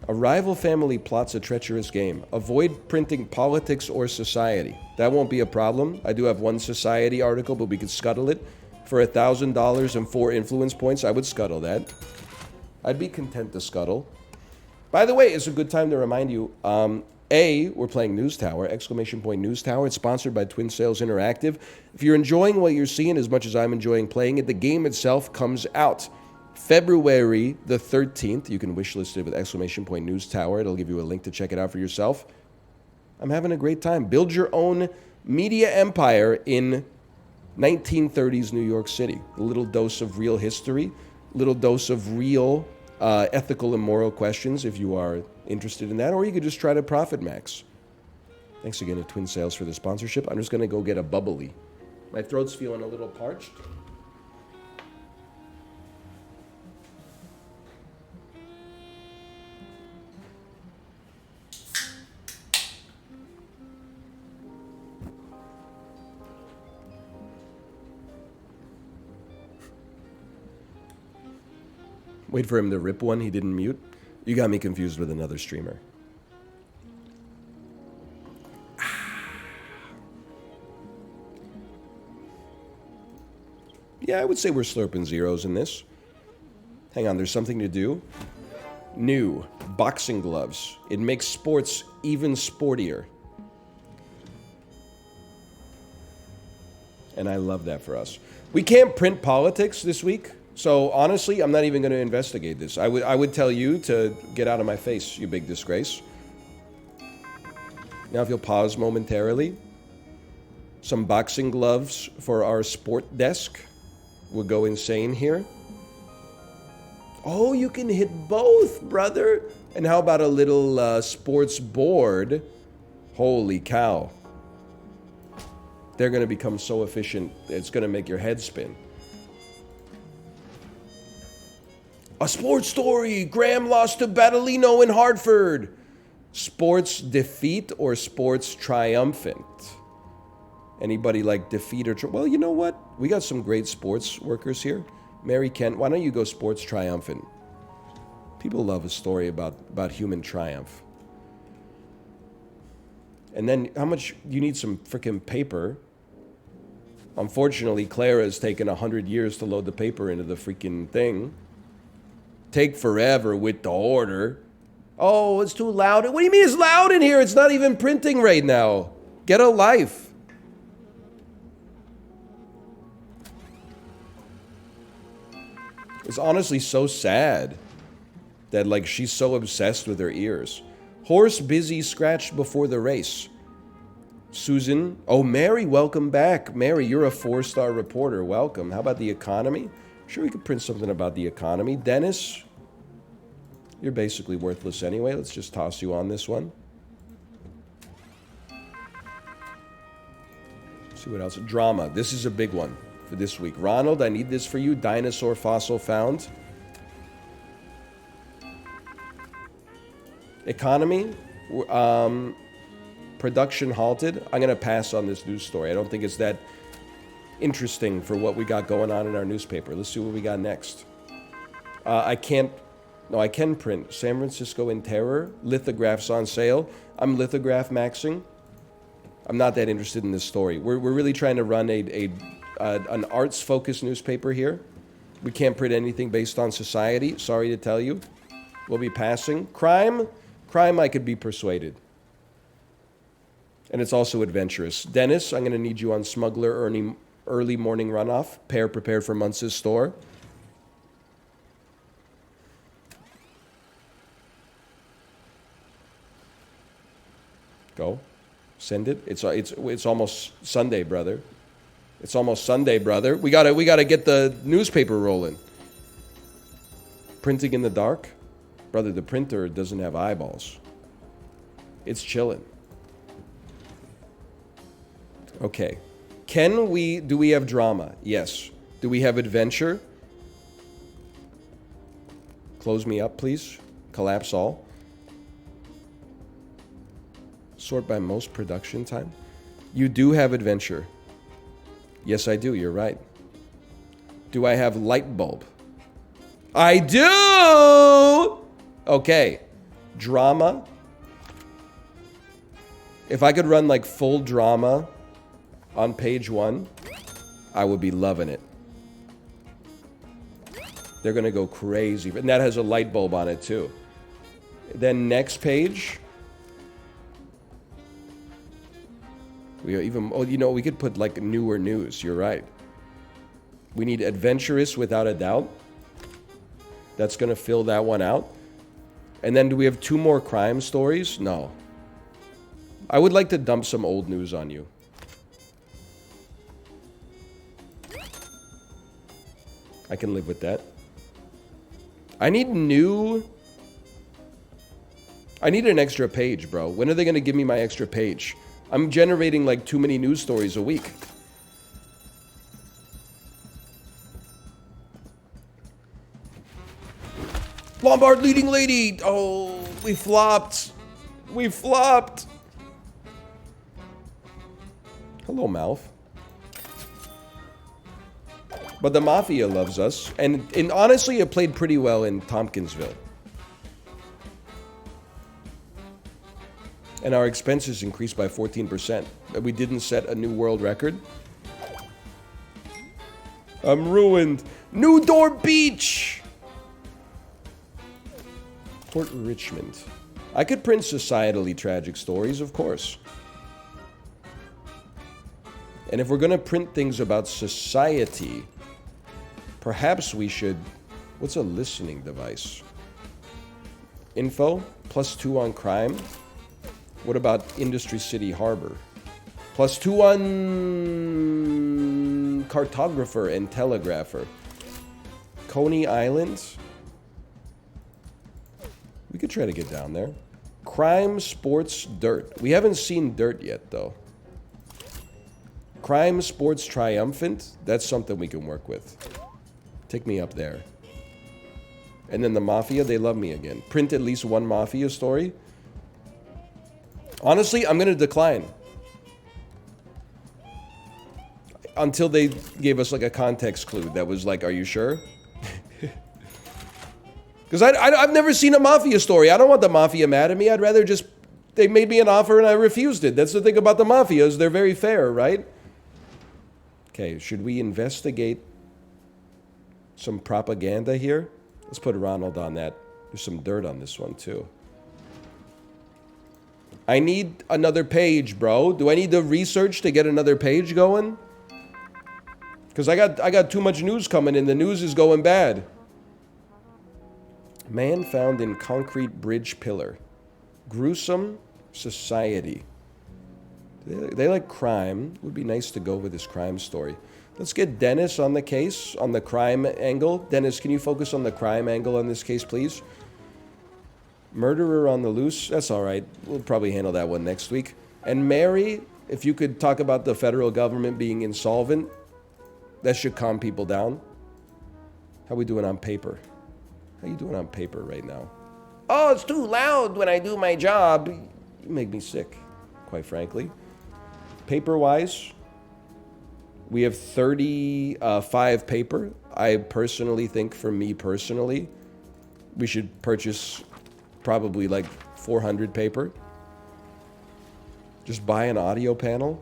A rival family plots a treacherous game. Avoid printing politics or society. That won't be a problem. I do have one society article, but we could scuttle it. For $1,000 and 4 influence points, I would scuttle that. I'd be content to scuttle. By the way, it's a good time to remind you, we're playing News Tower, ! News Tower. It's sponsored by Twin Sales Interactive. If you're enjoying what you're seeing as much as I'm enjoying playing it, the game itself comes out February the 13th. You can wishlist it with ! News Tower. It'll give you a link to check it out for yourself. I'm having a great time. Build your own media empire in 1930s New York City. A little dose of real history, a little dose of real ethical and moral questions if you are interested in that, or you could just try to profit max. Thanks again to Twin Sales for the sponsorship. I'm just going to go get a bubbly. My throat's feeling a little parched. Wait for him to rip one he didn't mute. You got me confused with another streamer. Yeah, I would say we're slurping zeros in this. Hang on, there's something to do. New boxing gloves. It makes sports even sportier. And I love that for us. We can't print politics this week. So honestly, I'm not even going to investigate this. I would tell you to get out of my face, you big disgrace. Now if you'll pause momentarily. Some boxing gloves for our sport desk. We'll go insane here. Oh, you can hit both, brother. And how about a little sports board? Holy cow. They're going to become so efficient, it's going to make your head spin. A sports story. Graham lost to Battleino in Hartford. Sports defeat or sports triumphant? Anybody like defeat or... Well, you know what? We got some great sports workers here. Mary Kent, why don't you go sports triumphant? People love a story about human triumph. And then how much... You need some freaking paper. Unfortunately, Clara has taken 100 years to load the paper into the freaking thing. Take forever with the order. Oh, it's too loud. What do you mean it's loud in here? It's not even printing right now. Get a life. It's honestly so sad that, like, she's so obsessed with her ears. Horse busy scratched before the race. Susan. Oh, Mary, welcome back. Mary, you're a 4-star reporter. Welcome. How about the economy? Sure, we could print something about the economy. Dennis, you're basically worthless anyway. Let's just toss you on this one. See what else. Drama. This is a big one for this week. Ronald, I need this for you. Dinosaur fossil found. Economy. Production halted. I'm going to pass on this news story. I don't think it's that interesting for what we got going on in our newspaper. Let's see what we got next. I can print. San Francisco in terror. Lithographs on sale. I'm lithograph maxing. I'm not that interested in this story. We're really trying to run an arts-focused newspaper here. We can't print anything based on society. Sorry to tell you. We'll be passing. Crime I could be persuaded. And it's also adventurous. Dennis, I'm going to need you on Smuggler Early Morning Runoff. Pair prepared for Muntz's store. Go. Send it. It's almost Sunday, brother. It's almost Sunday, brother. We gotta get the newspaper rolling. Printing in the dark? Brother, the printer doesn't have eyeballs. It's chilling. Okay. Do we have drama? Yes. Do we have adventure? Close me up, please. Collapse all. Sort by most production time. You do have adventure. Yes, I do. You're right. Do I have light bulb? I do! Okay. Drama. If I could run like full drama on page 1, I would be loving it. They're gonna go crazy. And that has a light bulb on it too. Then next page. We are even, oh, you know, we could put like newer news. You're right. We need adventurous without a doubt. That's gonna fill that one out. And then do we have 2 more crime stories? No. I would like to dump some old news on you. I can live with that. I need an extra page, bro. When are they gonna give me my extra page? I'm generating like too many news stories a week. Lombard leading lady! Oh, we flopped. We flopped. Hello, Mouth. But the Mafia loves us. And honestly, it played pretty well in Tompkinsville. And our expenses increased by 14%. We didn't set a new world record. I'm ruined. New Door Beach! Port Richmond. I could print societally tragic stories, of course. And if we're gonna print things about society, perhaps we should... What's a listening device? Info? +2 on crime? What about Industry City Harbor? +2 on cartographer and telegrapher. Coney Island? We could try to get down there. Crime, sports, dirt. We haven't seen dirt yet, though. Crime, sports, triumphant. That's something we can work with. Take me up there. And then the Mafia, they love me again. Print at least 1 Mafia story. Honestly, I'm going to decline. Until they gave us like a context clue that was like, are you sure? Because I've never seen a Mafia story. I don't want the Mafia mad at me. I'd rather just... They made me an offer and I refused it. That's the thing about the Mafias. They're very fair, right? Okay, should we investigate some propaganda here? Let's put Ronald on that. There's some dirt on this one, too. I need another page, bro. Do I need the research to get another page going? Because I got too much news coming in. The news is going bad. Man found in concrete bridge pillar. Gruesome society. They like crime. It would be nice to go with this crime story. Let's get Dennis on the case, on the crime angle. Dennis, can you focus on the crime angle on this case, please? Murderer on the loose. That's all right. We'll probably handle that one next week. And Mary, if you could talk about the federal government being insolvent, that should calm people down. How we doing on paper? How you doing on paper right now? Oh, it's too loud when I do my job. You make me sick, quite frankly. Paper-wise, we have 35 paper. I personally think, for me personally, we should purchase probably like 400 paper. Just buy an audio panel.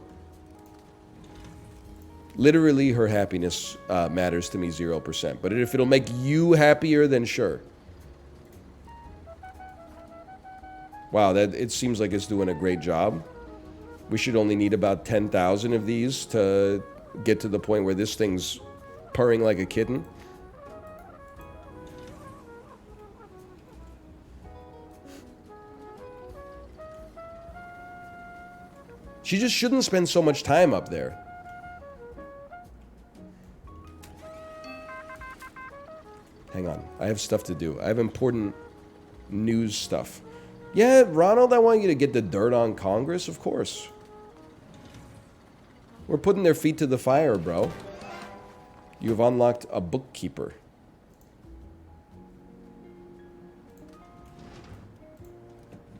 Literally, her happiness matters to me 0%. But if it'll make you happier, then sure. Wow, it seems like it's doing a great job. We should only need about 10,000 of these to get to the point where this thing's purring like a kitten. She just shouldn't spend so much time up there. Hang on. I have stuff to do. I have important news stuff. Yeah, Ronald, I want you to get the dirt on Congress, of course. We're putting their feet to the fire, bro. You have unlocked a bookkeeper.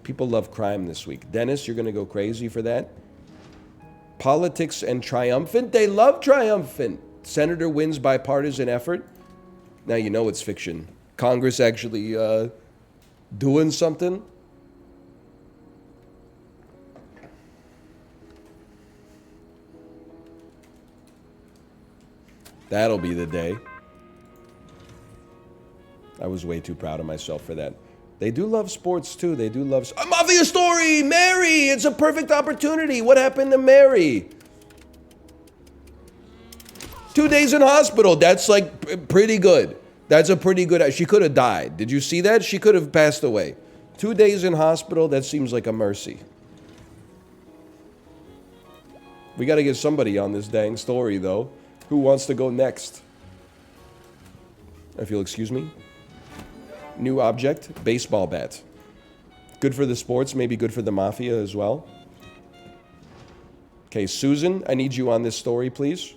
People love crime this week. Dennis, you're going to go crazy for that. Politics and triumphant. They love triumphant. Senator wins bipartisan effort. Now you know it's fiction. Congress actually doing something. That'll be the day. I was way too proud of myself for that. They do love sports too. They do love... A Mafia story! Mary! It's a perfect opportunity. What happened to Mary? 2 days in hospital. That's like pretty good. That's a pretty good... She could have died. Did you see that? She could have passed away. 2 days in hospital. That seems like a mercy. We got to get somebody on this dang story though. Who wants to go next? If you'll excuse me. New object, baseball bat. Good for the sports, maybe good for the mafia as well. Okay, Susan, I need you on this story, please.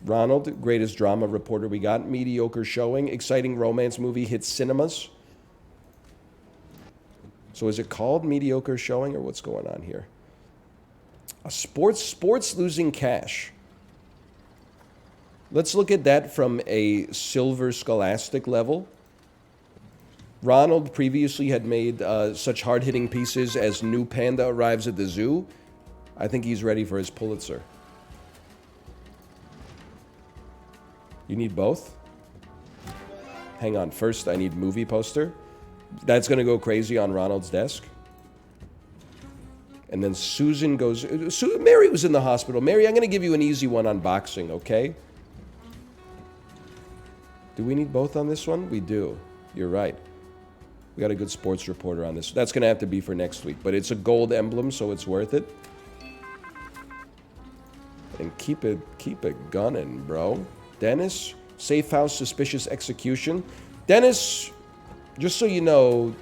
Ronald, greatest drama reporter we got. Mediocre showing. Exciting romance movie hits cinemas. So is it called mediocre showing or what's going on here? A sports losing cash. Let's look at that from a silver scholastic level. Ronald previously had made such hard-hitting pieces as New Panda Arrives at the Zoo. I think he's ready for his Pulitzer. You need both? Hang on, first I need movie poster. That's going to go crazy on Ronald's desk. And then Susan goes... Mary was in the hospital. Mary, I'm going to give you an easy one on boxing, okay? Do we need both on this one? We do. You're right. We got a good sports reporter on this. That's going to have to be for next week. But it's a gold emblem, so it's worth it. And keep it gunning, bro. Dennis, safe house, suspicious execution. Dennis... Just so you know,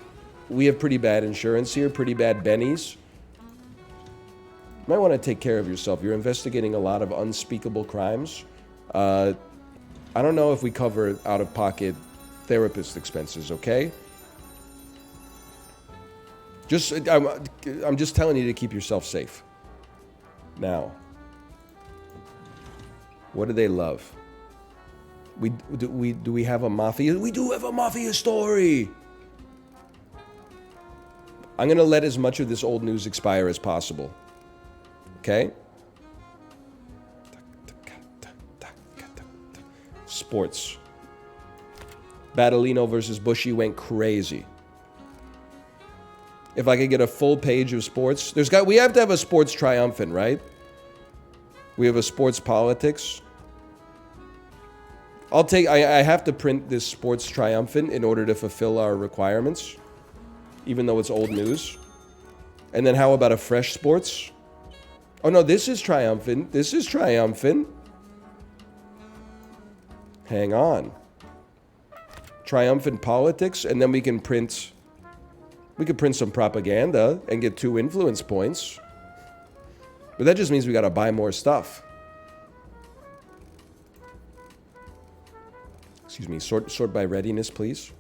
we have pretty bad insurance here, pretty bad bennies. You might want to take care of yourself. You're investigating a lot of unspeakable crimes. I don't know if we cover out-of-pocket therapist expenses, okay? I'm just telling you to keep yourself safe. Now, what do they love? Do we have a mafia? We do have a mafia story. I'm going to let as much of this old news expire as possible. Okay? Sports. Battolino versus Bushy went crazy. If I could get a full page of sports, we have to have a sports triumphant, right? We have a sports politics. I have to print this sports triumphant in order to fulfill our requirements, even though it's old news. And then how about a fresh sports? Oh no, this is triumphant. This is triumphant. Hang on. Triumphant politics, and then we could print some propaganda and get 2 influence points. But that just means we gotta buy more stuff. Excuse me, sort by readiness, please.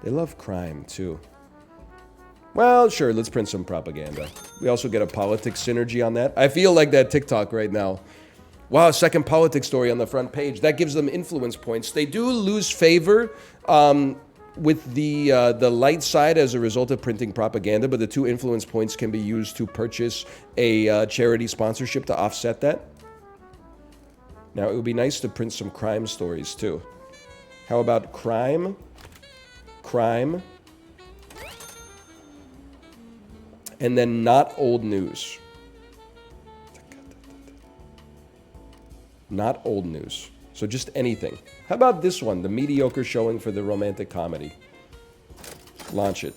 They love crime, too. Well, sure, let's print some propaganda. We also get a politics synergy on that. I feel like that TikTok right now. Wow, second politics story on the front page. That gives them influence points. They do lose favor with the light side as a result of printing propaganda, but the 2 influence points can be used to purchase a charity sponsorship to offset that. Now, it would be nice to print some crime stories, too. How about crime? Crime. And then not old news. Not old news. So just anything. How about this one? The mediocre showing for the romantic comedy. Launch it.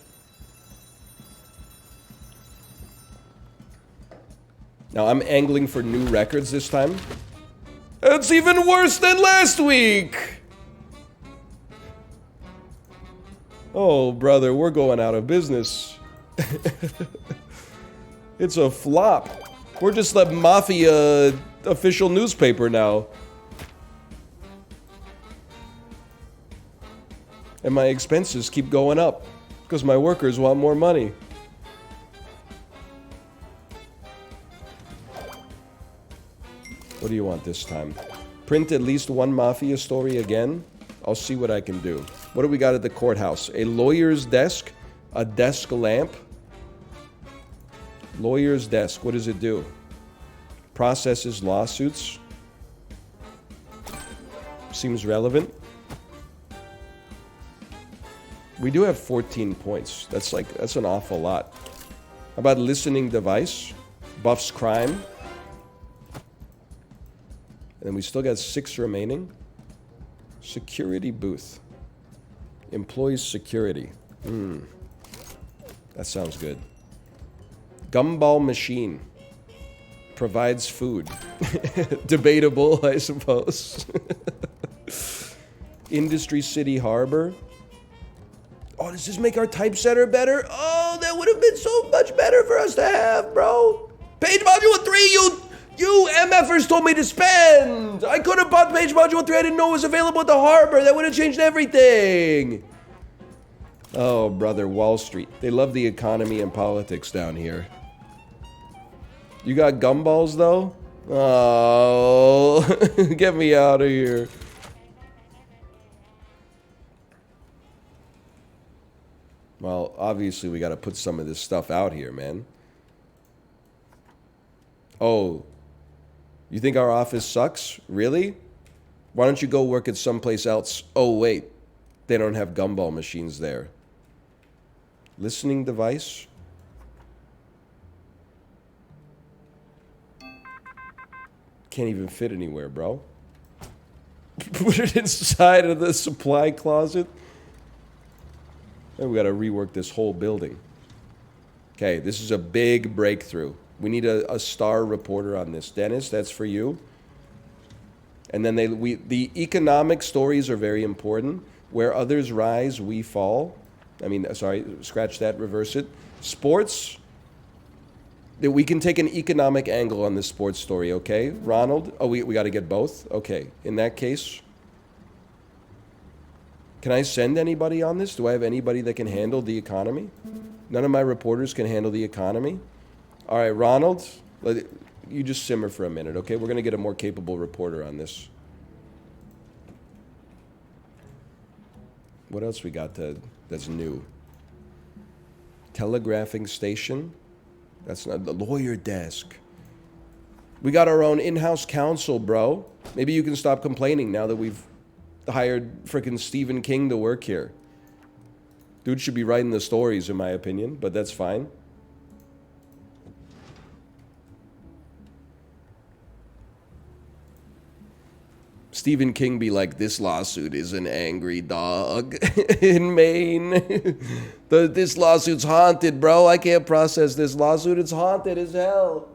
Now I'm angling for new records this time. It's even worse than last week! Oh, brother, we're going out of business. It's a flop. We're just the Mafia official newspaper now. And my expenses keep going up because my workers want more money. What do you want this time? Print at least one mafia story again? I'll see what I can do. What do we got at the courthouse? A lawyer's desk? A desk lamp? Lawyer's desk. What does it do? Processes lawsuits. Seems relevant. We do have 14 points. That's an awful lot. How about listening device? Buffs crime. And then we still got 6 remaining. Security booth. Employees security. That sounds good. Gumball machine. Provides food. Debatable, I suppose. Industry City Harbor. Oh, does this make our typesetter better? Oh, that would have been so much better for us to have, bro. Page module 3, you MFers told me to spend. I could have bought page module 3. I didn't know it was available at the harbor. That would have changed everything. Oh, brother, Wall Street. They love the economy and politics down here. You got gumballs, though? Oh, get me out of here. Well, obviously, we got to put some of this stuff out here, man. Oh, you think our office sucks? Really? Why don't you go work at someplace else? Oh, wait. They don't have gumball machines there. Listening device? Can't even fit anywhere, bro. Put it inside of the supply closet. And we got to rework this whole building. Okay, this is a big breakthrough. We need a star reporter on this. Dennis, that's for you. And then the economic stories are very important. Where others rise, we fall. I mean, sorry, scratch that, reverse it. Sports, we can take an economic angle on this sports story, okay? Ronald, oh, we got to get both? Okay, in that case, can I send anybody on this? Do I have anybody that can handle the economy? None of my reporters can handle the economy? All right, Ronald, you just simmer for a minute, okay? We're going to get a more capable reporter on this. What else we got that's new? Telegraphing station? That's not the lawyer desk. We got our own in-house counsel, bro. Maybe you can stop complaining now that we've hired frickin' Stephen King to work here. Dude should be writing the stories, in my opinion, but that's fine. Stephen King be like, this lawsuit is an angry dog in Maine. This lawsuit's haunted, bro. I can't process this lawsuit. It's haunted as hell.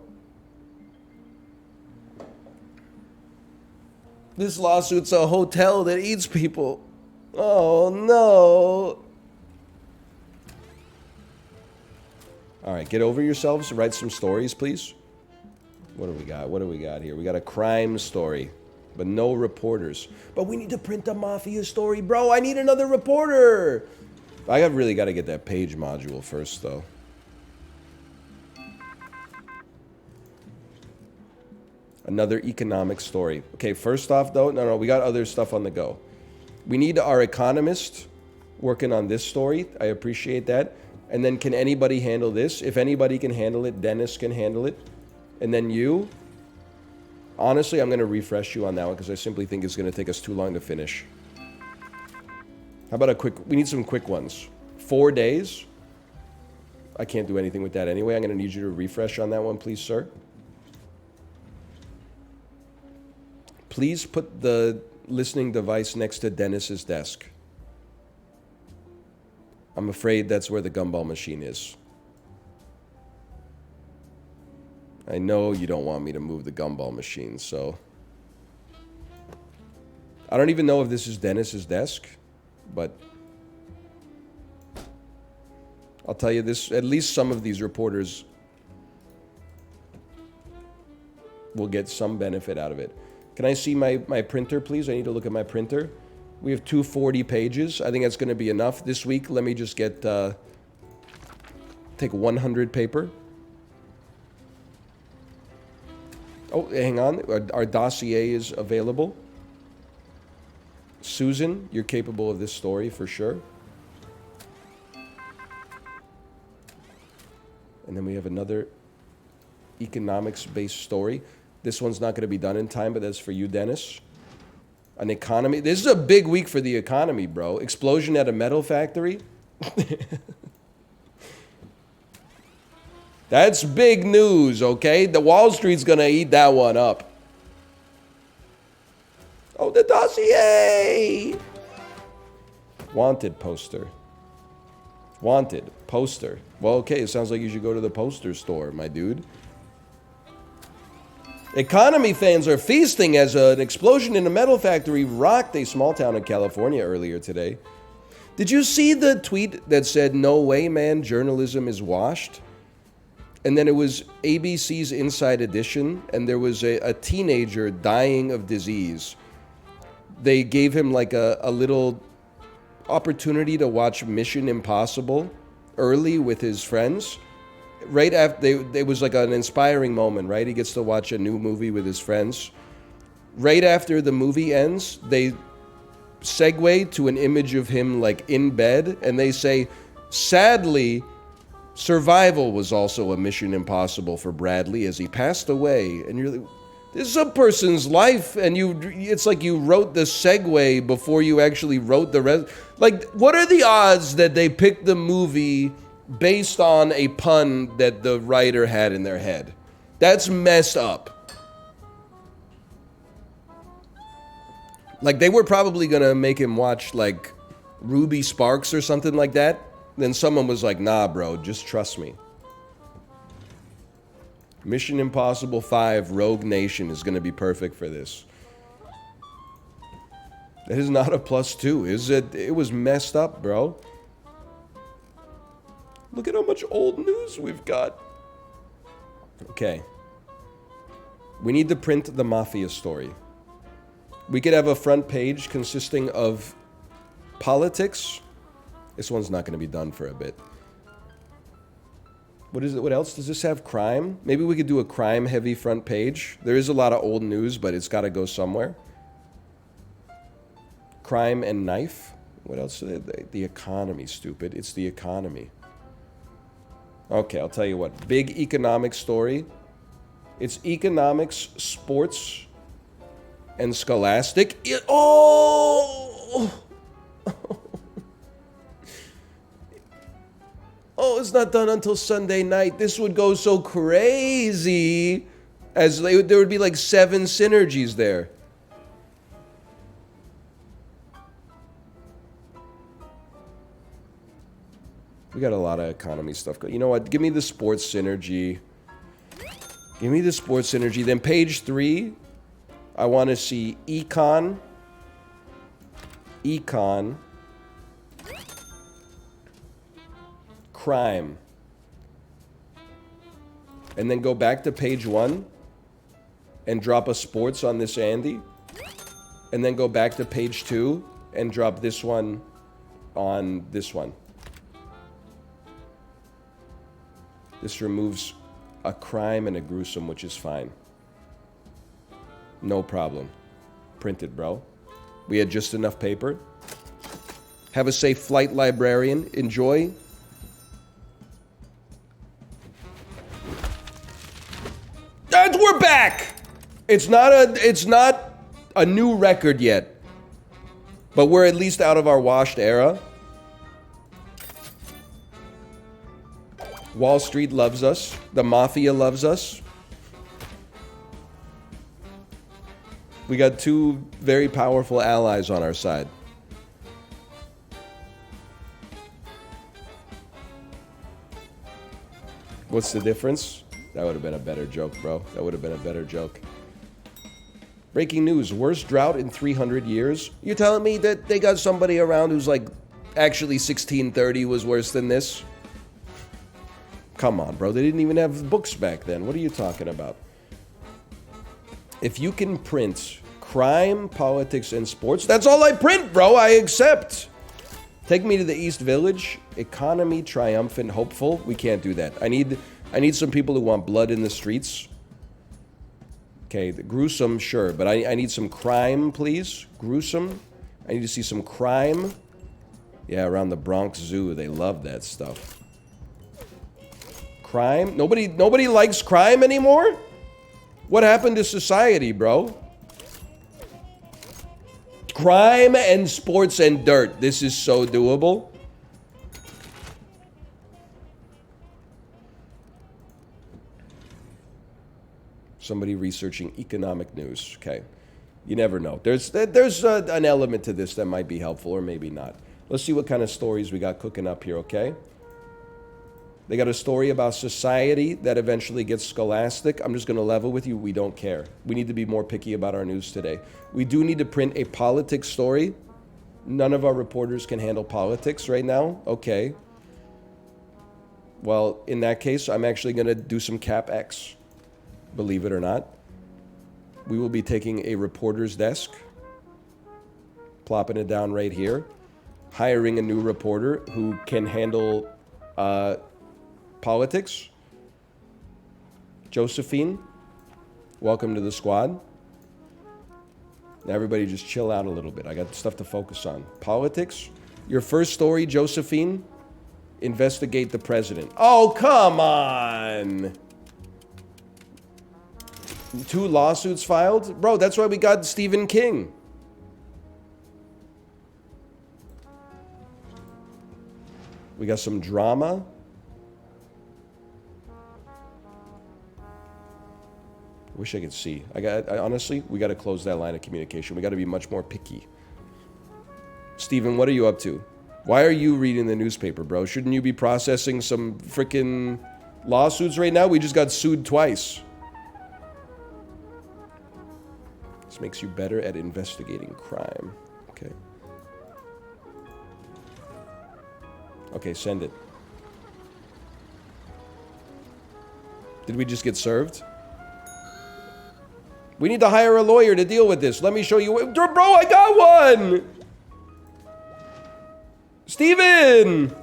This lawsuit's a hotel that eats people. Oh, no. All right, get over yourselves. Write some stories, please. What do we got? What do we got here? We got a crime story. But no reporters. But we need to print a mafia story, bro. I need another reporter. I really got to get that page module first, though. Another economic story. Okay, first off, though, no, we got other stuff on the go. We need our economist working on this story. I appreciate that. And then can anybody handle this? If anybody can handle it, Dennis can handle it. And then you... Honestly, I'm going to refresh you on that one because I simply think it's going to take us too long to finish. How about we need some quick ones. 4 days? I can't do anything with that anyway. I'm going to need you to refresh on that one, please, sir. Please put the listening device next to Dennis's desk. I'm afraid that's where the gumball machine is. I know you don't want me to move the gumball machine, so... I don't even know if this is Dennis's desk, but... I'll tell you this, at least some of these reporters will get some benefit out of it. Can I see my printer, please? I need to look at my printer. We have 240 pages. I think that's going to be enough. This week, let me just get... take 100 paper. Oh, hang on. Our dossier is available. Susan, you're capable of this story for sure. And then we have another economics-based story. This one's not going to be done in time, but that's for you, Dennis. An economy. This is a big week for the economy, bro. Explosion at a metal factory. That's big news, okay? The Wall Street's going to eat that one up. Oh, the dossier! Wanted poster. Wanted poster. Well, okay, it sounds like you should go to the poster store, my dude. Economy fans are feasting as an explosion in a metal factory rocked a small town in California earlier today. Did you see the tweet that said, "No way, man, journalism is washed"? And then it was ABC's Inside Edition, and there was a teenager dying of disease. They gave him like a little opportunity to watch Mission Impossible early with his friends. Right after, it was like an inspiring moment, right? He gets to watch a new movie with his friends. Right after the movie ends, they segue to an image of him like in bed, and they say, sadly, survival was also a mission impossible for Bradley as he passed away. And you're like, this is a person's life, and it's like you wrote the segue before you actually wrote the rest. Like, what are the odds that they picked the movie based on a pun that the writer had in their head? That's messed up. Like, they were probably gonna make him watch, like, Ruby Sparks or something like that. Then someone was like, nah, bro, just trust me. Mission Impossible 5 Rogue Nation is going to be perfect for this. That is not a +2, is it? It was messed up, bro. Look at how much old news we've got. Okay. We need to print the Mafia story. We could have a front page consisting of politics. This one's not going to be done for a bit. What is it? What else does this have? Crime? Maybe we could do a crime-heavy front page. There is a lot of old news, but it's got to go somewhere. Crime and knife. What else? The economy, stupid. It's the economy. Okay, I'll tell you what. Big economic story. It's economics, sports, and scholastic. Oh! Oh, it's not done until Sunday night. This would go so crazy. As there would be like 7 synergies there. We got a lot of economy stuff. You know what? Give me the sports synergy. Give me the sports synergy. Then page 3, I want to see econ. Econ. Crime. And then go back to page 1 and drop a sports on this Andy. And then go back to page 2 and drop this one on this one. This removes a crime and a gruesome, which is fine. No problem. Print it, bro. We had just enough paper. Have a safe flight, librarian. Enjoy. And we're back! It's not a new record yet. But we're at least out of our washed era. Wall Street loves us. The Mafia loves us. We got 2 very powerful allies on our side. What's the difference? That would have been a better joke, bro. That would have been a better joke. Breaking news. Worst drought in 300 years. You're telling me that they got somebody around who's like, actually 1630 was worse than this? Come on, bro. They didn't even have books back then. What are you talking about? If you can print crime, politics, and sports. That's all I print, bro. I accept. Take me to the East Village. Economy, triumphant, hopeful. We can't do that. I need some people who want blood in the streets. Okay, the gruesome, sure. But I need some crime, please. Gruesome. I need to see some crime. Yeah, around the Bronx Zoo. They love that stuff. Crime? Nobody likes crime anymore? What happened to society, bro? Crime and sports and dirt. This is so doable. Somebody researching economic news. Okay. You never know. There's an element to this that might be helpful or maybe not. Let's see what kind of stories we got cooking up here, okay? They got a story about society that eventually gets scholastic. I'm just going to level with you. We don't care. We need to be more picky about our news today. We do need to print a politics story. None of our reporters can handle politics right now. Okay. Well, in that case, I'm actually going to do some Cap X. Believe it or not. We will be taking a reporter's desk, plopping it down right here, hiring a new reporter who can handle politics. Josephine, welcome to the squad. Now everybody just chill out a little bit. I got stuff to focus on. Politics. Your first story, Josephine, investigate the president. Oh, come on. 2 lawsuits filed? Bro, that's why we got Stephen King. We got some drama. I wish I could see. Honestly, we got to close that line of communication. We got to be much more picky. Steven, what are you up to? Why are you reading the newspaper, bro? Shouldn't you be processing some freaking lawsuits right now? We just got sued twice. This makes you better at investigating crime. Okay. Okay, send it. Did we just get served? We need to hire a lawyer to deal with this. Let me show you. Bro, I got one! Steven!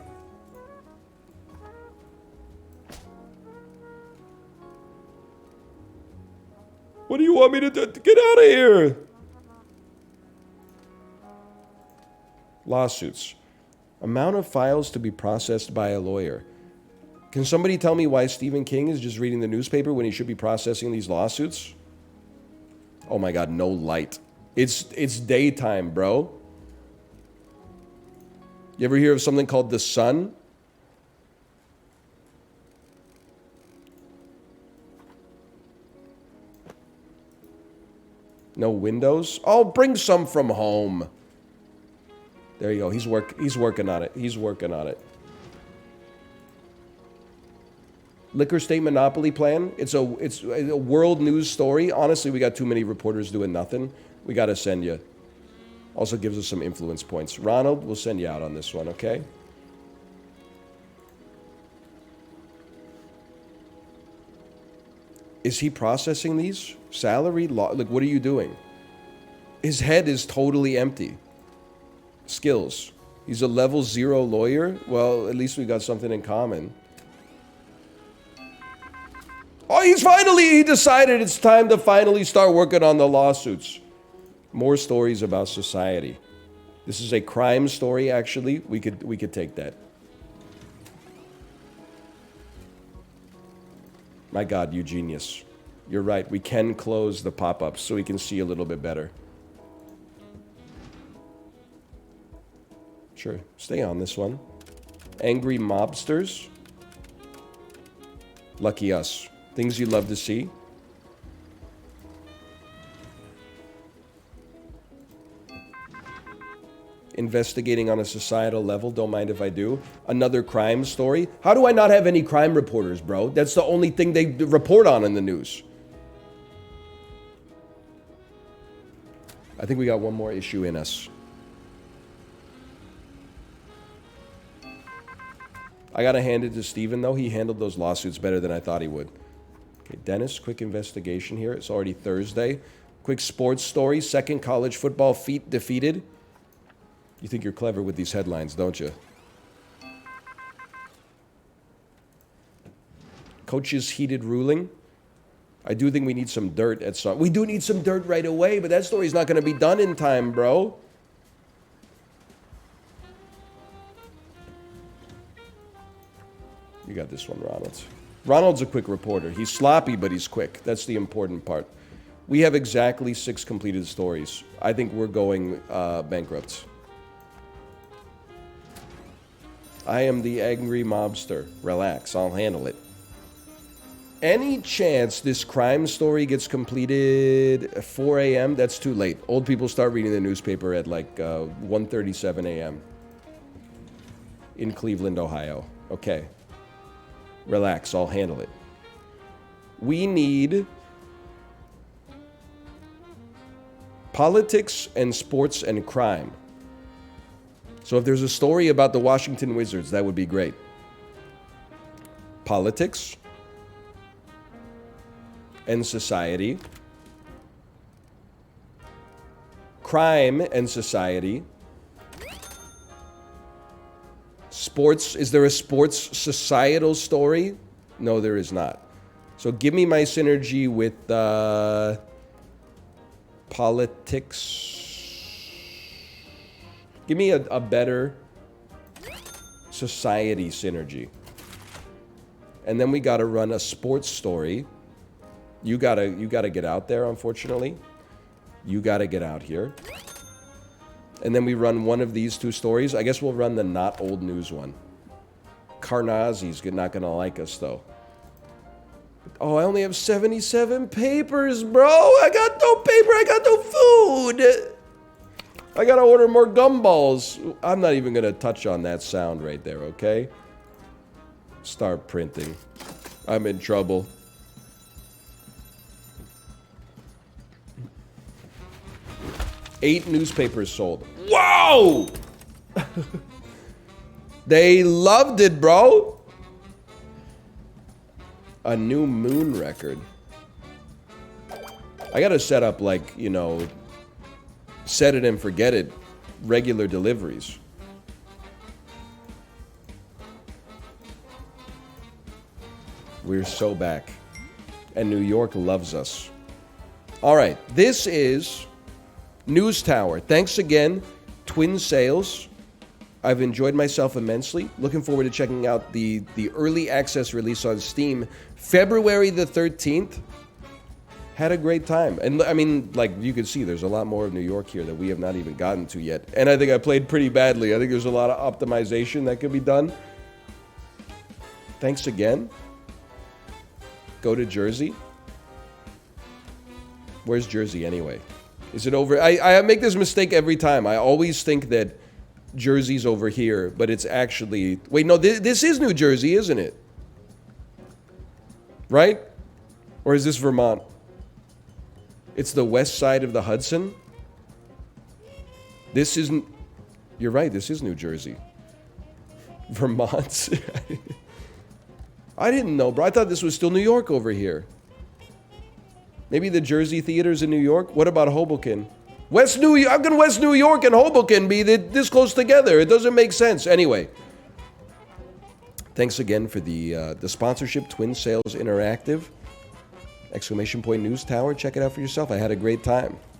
What do you want me to do? Get out of here! Lawsuits. Amount of files to be processed by a lawyer. Can somebody tell me why Stephen King is just reading the newspaper when he should be processing these lawsuits? Oh my God, no light. It's daytime, bro. You ever hear of something called the sun? No windows? Oh, bring some from home. There you go. He's working on it. He's working on it. Liquor state monopoly plan. It's a world news story. Honestly, we got too many reporters doing nothing. We got to send you. Also gives us some influence points. Ronald, we'll send you out on this one, okay? Is he processing these? Salary? Like, what are you doing? His head is totally empty. Skills. He's a level 0 lawyer? Well, at least we got something in common. Oh, he decided it's time to finally start working on the lawsuits. More stories about society. This is a crime story, actually. We could take that. My God, you genius. You're right. We can close the pop-ups so we can see a little bit better. Sure. Stay on this one. Angry mobsters. Lucky us. Things you'd love to see. Investigating on a societal level. Don't mind if I do. Another crime story. How do I not have any crime reporters, bro? That's the only thing they report on in the news. I think we got one more issue in us. I gotta hand it to Steven, though. He handled those lawsuits better than I thought he would. Okay, Dennis, quick investigation here. It's already Thursday. Quick sports story. Second college football feat defeated. You think you're clever with these headlines, don't you? Coach's heated ruling. I do think we need some dirt at some... We do need some dirt right away, but that story's not going to be done in time, bro. You got this one, Ronald. Ronald's a quick reporter. He's sloppy, but he's quick. That's the important part. We have exactly 6 completed stories. I think we're going bankrupt. I am the angry mobster. Relax, I'll handle it. Any chance this crime story gets completed at 4 a.m.? That's too late. Old people start reading the newspaper at like 1:37 a.m. in Cleveland, Ohio. Okay. Relax, I'll handle it. We need politics and sports and crime. So if there's a story about the Washington Wizards, that would be great. Politics and society. Crime and society. Sports. Is there a sports societal story? No, there is not. So give me my synergy with politics. Give me a better society synergy. And then we got to run a sports story. You gotta get out there, unfortunately. You gotta get out here. And then we run one of these 2 stories. I guess we'll run the not old news one. Carnazzi's not gonna like us, though. Oh, I only have 77 papers, bro. I got no paper. I got no food. I gotta order more gumballs. I'm not even gonna touch on that sound right there, okay? Start printing. I'm in trouble. Eight newspapers sold. Whoa! They loved it, bro. A new moon record. I gotta set up, like, you know, set it and forget it, regular deliveries. We're so back. And New York loves us. All right, this is News Tower. Thanks again, Twin Sales. I've enjoyed myself immensely. Looking forward to checking out the early access release on Steam, February the 13th. Had a great time. And I mean, like you can see, there's a lot more of New York here that we have not even gotten to yet. And I think I played pretty badly. I think there's a lot of optimization that could be done. Thanks again. Go to Jersey. Where's Jersey anyway? Is it over? I make this mistake every time. I always think that Jersey's over here, but it's actually... Wait, no, this is New Jersey, isn't it? Right? Or is this Vermont? It's the west side of the Hudson? This isn't... You're right, this is New Jersey. Vermont? I didn't know, bro. I thought this was still New York over here. Maybe the Jersey Theater's in New York? What about Hoboken? West New York? How can West New York and Hoboken be this close together? It doesn't make sense. Anyway, thanks again for the sponsorship, Twin Sales Interactive. ! News Tower. Check it out for yourself. I had a great time.